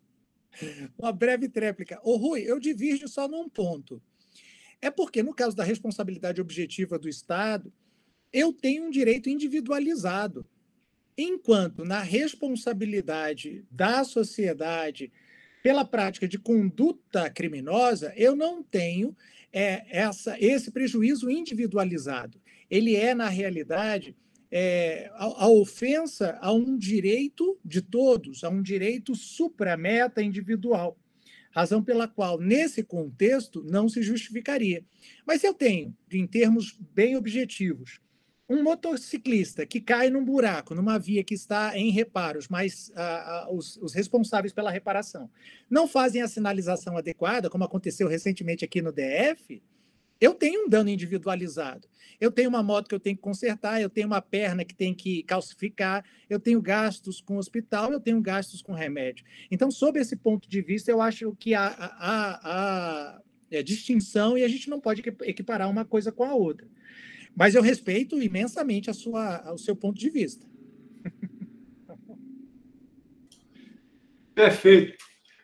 Uma breve tréplica. Ô, Rui, eu divirjo só num ponto. É porque, no caso da responsabilidade objetiva do Estado, eu tenho um direito individualizado. Enquanto na responsabilidade da sociedade pela prática de conduta criminosa, eu não tenho esse prejuízo individualizado. Ele é, na realidade, a ofensa a um direito de todos, a um direito suprameta individual. Razão pela qual, nesse contexto, não se justificaria. Mas se eu tenho, em termos bem objetivos, um motociclista que cai num buraco, numa via que está em reparos, mas os responsáveis pela reparação não fazem a sinalização adequada, como aconteceu recentemente aqui no DF, eu tenho um dano individualizado. Eu tenho uma moto que eu tenho que consertar, eu tenho uma perna que tem que calcificar, eu tenho gastos com hospital, eu tenho gastos com remédio. Então, sob esse ponto de vista, eu acho que distinção e a gente não pode equiparar uma coisa com a outra. Mas eu respeito imensamente o seu ponto de vista. Perfeito.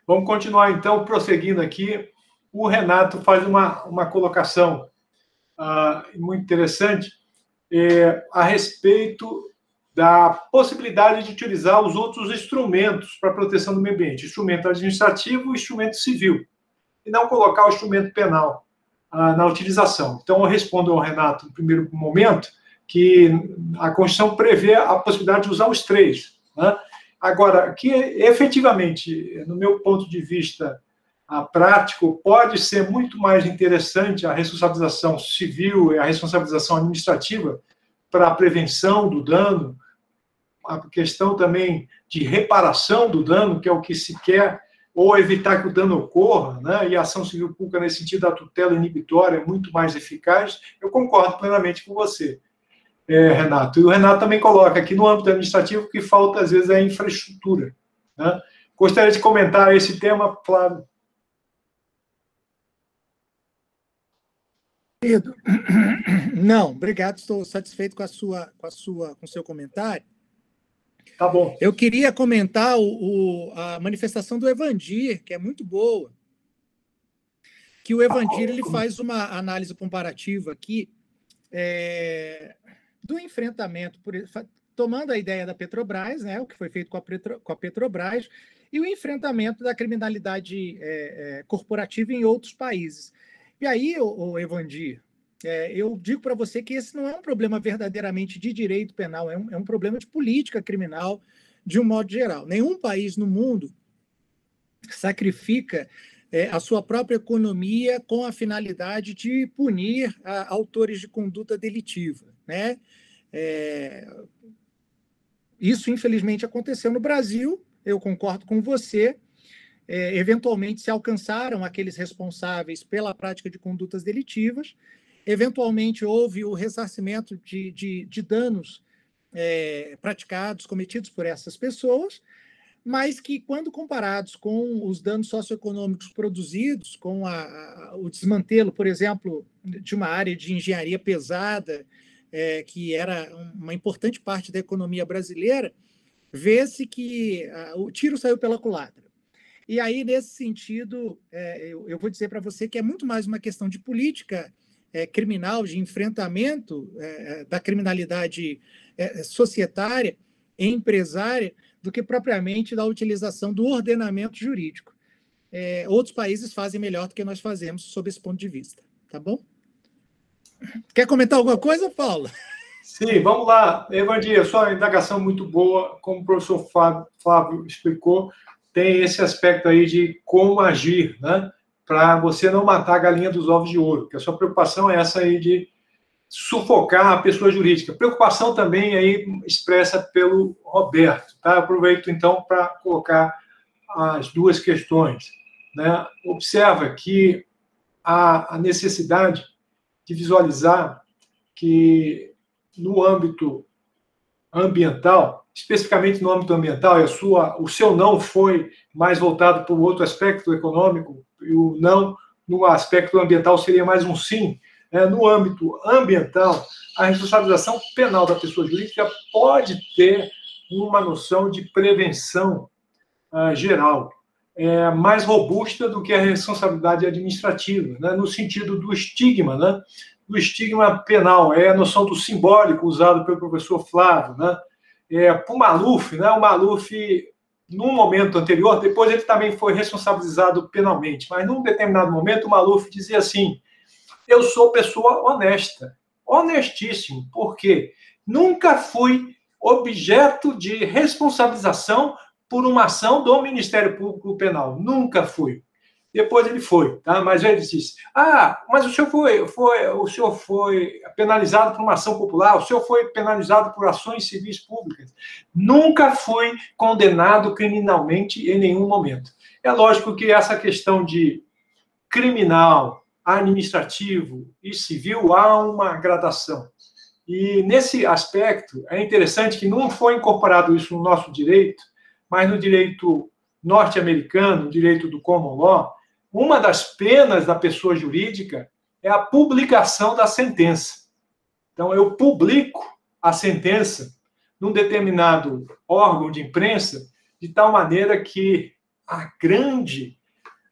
Vamos continuar, então, prosseguindo aqui. O Renato faz uma colocação muito interessante a respeito da possibilidade de utilizar os outros instrumentos para a proteção do meio ambiente, instrumento administrativo e instrumento civil, e não colocar o instrumento penal na utilização. Então, eu respondo ao Renato, no primeiro momento, que a Constituição prevê a possibilidade de usar os três, né? Agora, que efetivamente, no meu ponto de vista prático, pode ser muito mais interessante a responsabilização civil e a responsabilização administrativa para a prevenção do dano, a questão também de reparação do dano, que é o que se quer, ou evitar que o dano ocorra, né? E a ação civil pública, nesse sentido, da tutela inibitória é muito mais eficaz. Eu concordo plenamente com você, Renato. E o Renato também coloca aqui no âmbito administrativo que falta, às vezes, a infraestrutura, né? Gostaria de comentar esse tema, Flávio. Não, obrigado, estou satisfeito com o seu comentário. Tá bom. Eu queria comentar a manifestação do Evandir, que é muito boa. Que o Evandir ele faz uma análise comparativa aqui do enfrentamento, tomando a ideia da Petrobras, né, o que foi feito com a Petrobras, e o enfrentamento da criminalidade corporativa em outros países. E aí, o Evandir, eu digo para você que esse não é um problema verdadeiramente de direito penal, é um problema de política criminal, de um modo geral. Nenhum país no mundo sacrifica a sua própria economia com a finalidade de punir autores de conduta delitiva, né? Isso, infelizmente, aconteceu no Brasil, eu concordo com você. Eventualmente se alcançaram aqueles responsáveis pela prática de condutas delitivas, eventualmente houve o ressarcimento de danos cometidos por essas pessoas, mas que, quando comparados com os danos socioeconômicos produzidos, com o desmantelo, por exemplo, de uma área de engenharia pesada, que era uma importante parte da economia brasileira, vê-se que o tiro saiu pela culatra. E aí, nesse sentido, eu vou dizer para você que é muito mais uma questão de política criminal, de enfrentamento da criminalidade societária e empresária, do que propriamente da utilização do ordenamento jurídico. Outros países fazem melhor do que nós fazemos sob esse ponto de vista. Tá bom? Quer comentar alguma coisa, Paulo? Sim, vamos lá. Evandir, sua indagação muito boa, como o professor Flávio explicou, tem esse aspecto aí de como agir, né? Para você não matar a galinha dos ovos de ouro, que a sua preocupação é essa aí de sufocar a pessoa jurídica. Preocupação também aí expressa pelo Roberto, tá? Aproveito, então, para colocar as duas questões, né? Observa que há a necessidade de visualizar que no âmbito ambiental, especificamente no âmbito ambiental, o seu não foi mais voltado para o outro aspecto econômico, e o não no aspecto ambiental seria mais um sim. No âmbito ambiental, a responsabilização penal da pessoa jurídica pode ter uma noção de prevenção geral, mais robusta do que a responsabilidade administrativa, né? No sentido do estigma, né? Do estigma penal, a noção do simbólico usado pelo professor Flávio, né? Para o Maluf, né? O Maluf, num momento anterior, depois ele também foi responsabilizado penalmente, mas num determinado momento o Maluf dizia assim: eu sou pessoa honesta, honestíssimo, porque nunca fui objeto de responsabilização por uma ação do Ministério Público Penal, nunca fui. Depois ele foi, tá? Mas ele disse: mas o senhor foi penalizado por uma ação popular, o senhor foi penalizado por ações civis públicas. Nunca fui condenado criminalmente em nenhum momento. É lógico que essa questão de criminal, administrativo e civil há uma gradação. E nesse aspecto é interessante que não foi incorporado isso no nosso direito, mas no direito norte-americano, no direito do common law, uma das penas da pessoa jurídica é a publicação da sentença. Então, eu publico a sentença num determinado órgão de imprensa, de tal maneira que a grande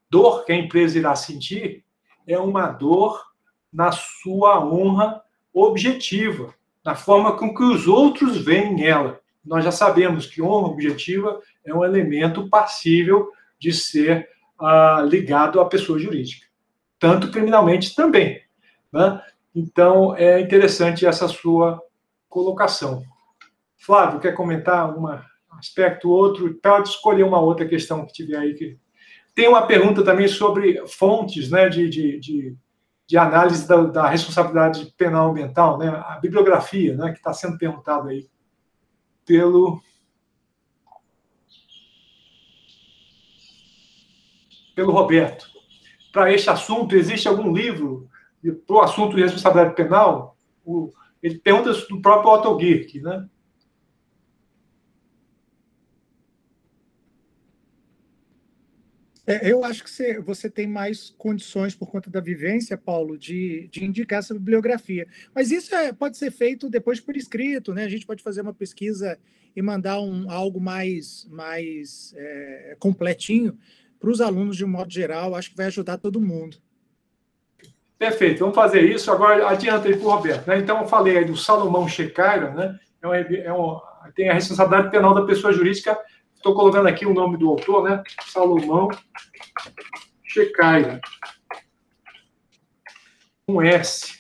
dor que a empresa irá sentir é uma dor na sua honra objetiva, na forma com que os outros veem ela. Nós já sabemos que honra objetiva é um elemento passível de ser ligado à pessoa jurídica, tanto criminalmente também, né? Então, é interessante essa sua colocação. Flávio, quer comentar um aspecto, outro? Pode escolher uma outra questão que tiver aí. Tem uma pergunta também sobre fontes, né, de análise da responsabilidade penal ambiental, né, a bibliografia, né, que está sendo perguntado aí pelo Roberto. Para este assunto, existe algum livro para o assunto de responsabilidade penal? Ele pergunta do próprio Otto Gierke, né? Eu acho que você tem mais condições, por conta da vivência, Paulo, de indicar essa bibliografia. Mas isso pode ser feito depois por escrito, né? A gente pode fazer uma pesquisa e mandar algo mais completinho para os alunos, de um modo geral. Acho que vai ajudar todo mundo. Perfeito, vamos fazer isso. Agora, adianta aí para o Roberto, né? Então, eu falei aí do Salomão Shekhar, né? Tem a responsabilidade penal da pessoa jurídica. Estou colocando aqui o nome do autor, né? Salomão Shekhar, com S.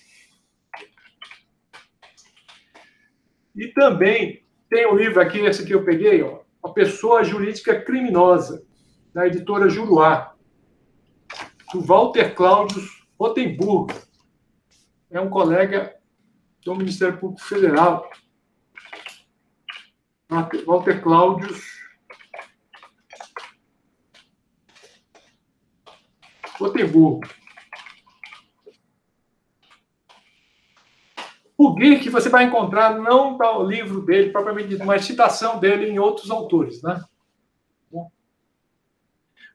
E também tem um livro aqui, esse que eu peguei, ó, A Pessoa Jurídica Criminosa, da editora Juruá, do Walter Cláudio Rotenburgo. É um colega do Ministério Público Federal. Walter Cláudio Rotenburgo. O Gierke você vai encontrar não o livro dele, propriamente dito, mas citação dele em outros autores, né? Bom.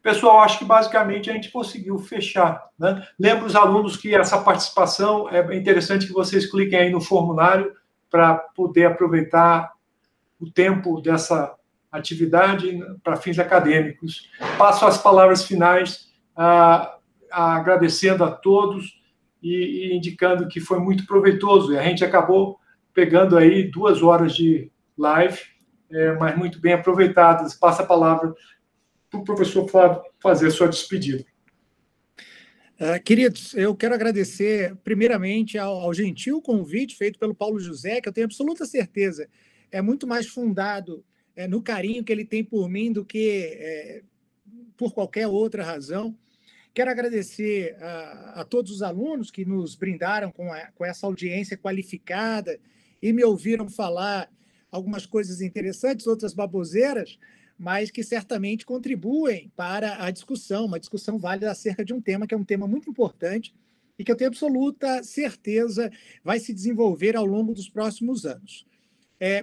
Pessoal, acho que basicamente a gente conseguiu fechar, né? Lembro os alunos que essa participação é interessante que vocês cliquem aí no formulário para poder aproveitar o tempo dessa atividade para fins acadêmicos. Passo as palavras finais, agradecendo a todos e indicando que foi muito proveitoso. E a gente acabou pegando aí 2 horas de live, mas muito bem aproveitadas. Passa a palavra para o professor Flávio fazer a sua despedida. Queridos, eu quero agradecer primeiramente ao gentil convite feito pelo Paulo José, que eu tenho absoluta certeza é muito mais fundado no carinho que ele tem por mim do que por qualquer outra razão. Quero agradecer a todos os alunos que nos brindaram com essa audiência qualificada e me ouviram falar algumas coisas interessantes, outras baboseiras, mas que certamente contribuem para a discussão, uma discussão válida acerca de um tema que é um tema muito importante e que eu tenho absoluta certeza vai se desenvolver ao longo dos próximos anos.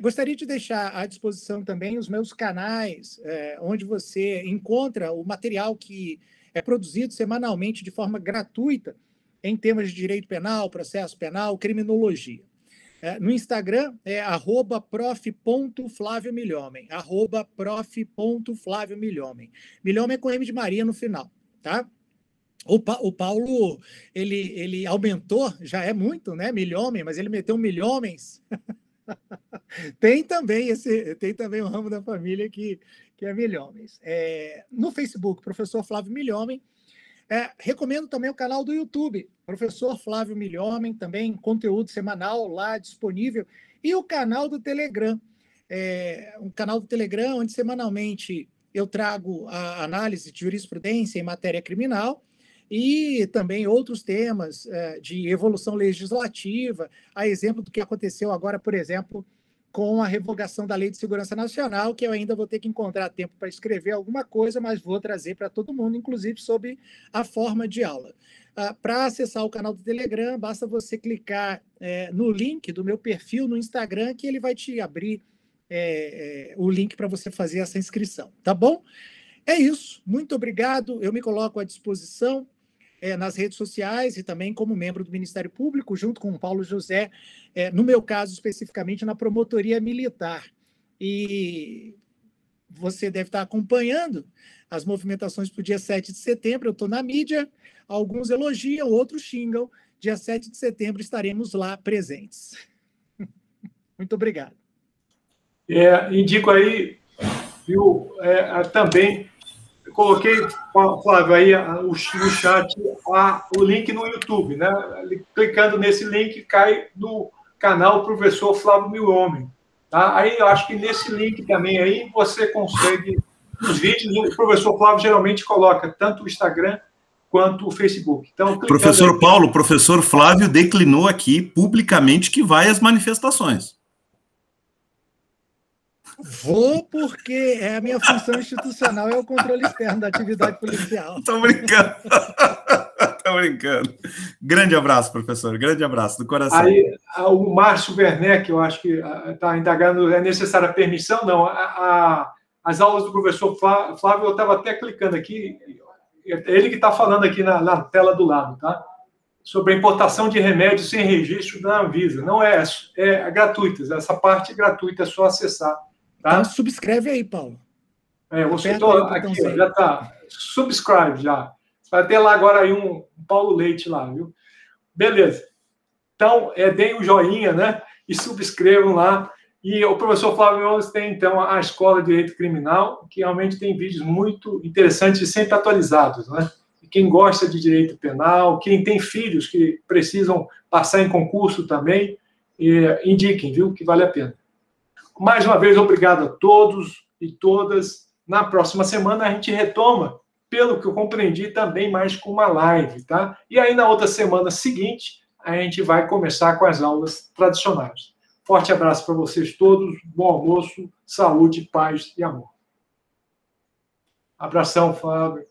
Gostaria de deixar à disposição também os meus canais, onde você encontra o material que é produzido semanalmente de forma gratuita em temas de direito penal, processo penal, criminologia. No Instagram é @prof.flaviomilhomem, @prof.flaviomilhomem. Milhomem é com M de Maria no final, tá? O Paulo, ele aumentou, já é muito, né? Milhomem, mas ele meteu milhomens. Tem também um ramo da família que é Milhomens. No Facebook, professor Flávio Milhomem. Recomendo também o canal do YouTube, professor Flávio Milhomem, também conteúdo semanal lá disponível. E o canal do Telegram. Um canal do Telegram onde semanalmente eu trago a análise de jurisprudência em matéria criminal e também outros temas de evolução legislativa, a exemplo do que aconteceu agora, por exemplo, com a revogação da Lei de Segurança Nacional, que eu ainda vou ter que encontrar tempo para escrever alguma coisa, mas vou trazer para todo mundo, inclusive sobre a forma de aula. Para acessar o canal do Telegram, basta você clicar no link do meu perfil no Instagram, que ele vai te abrir o link para você fazer essa inscrição, tá bom? É isso. Muito obrigado. Eu me coloco à disposição nas redes sociais e também como membro do Ministério Público, junto com o Paulo José, no meu caso especificamente na Promotoria Militar. E você deve estar acompanhando as movimentações para o dia 7 de setembro. Eu estou na mídia, alguns elogiam, outros xingam. Dia 7 de setembro estaremos lá presentes. Muito obrigado. Indico aí, viu, também, coloquei, Flávio, aí no chat o link no YouTube, né? Clicando nesse link, cai no canal Professor Flávio Milhomem. Tá? Aí eu acho que nesse link também aí você consegue os vídeos. O professor Flávio geralmente coloca tanto o Instagram quanto o Facebook. Então, professor Paulo, o professor Flávio declinou aqui publicamente que vai às manifestações. Vou, porque a minha função institucional é o controle externo da atividade policial. Estou brincando. Estou brincando. Grande abraço, professor. Grande abraço, do coração. Aí, o Márcio Werneck, eu acho que está indagando, é necessária a permissão? Não. As aulas do professor Flávio, eu estava até clicando aqui, é ele que está falando aqui na tela do lado, tá? Sobre a importação de remédios sem registro da Anvisa. Não é gratuita, essa parte é gratuita, é só acessar. Tá? Então, subscreve aí, Paulo. Você está aqui, já está. Subscribe já. Vai ter lá agora aí um Paulo Leite lá, viu? Beleza. Então, deem um joinha, né? E subscrevam lá. E o professor Flávio Milhomem tem, então, a Escola de Direito Criminal, que realmente tem vídeos muito interessantes e sempre atualizados, né? E quem gosta de direito penal, quem tem filhos que precisam passar em concurso também, indiquem, viu? Que vale a pena. Mais uma vez, obrigado a todos e todas. Na próxima semana, a gente retoma, pelo que eu compreendi, também mais com uma live, tá? E aí, na outra semana seguinte, a gente vai começar com as aulas tradicionais. Forte abraço para vocês todos, bom almoço, saúde, paz e amor. Abração, Fábio.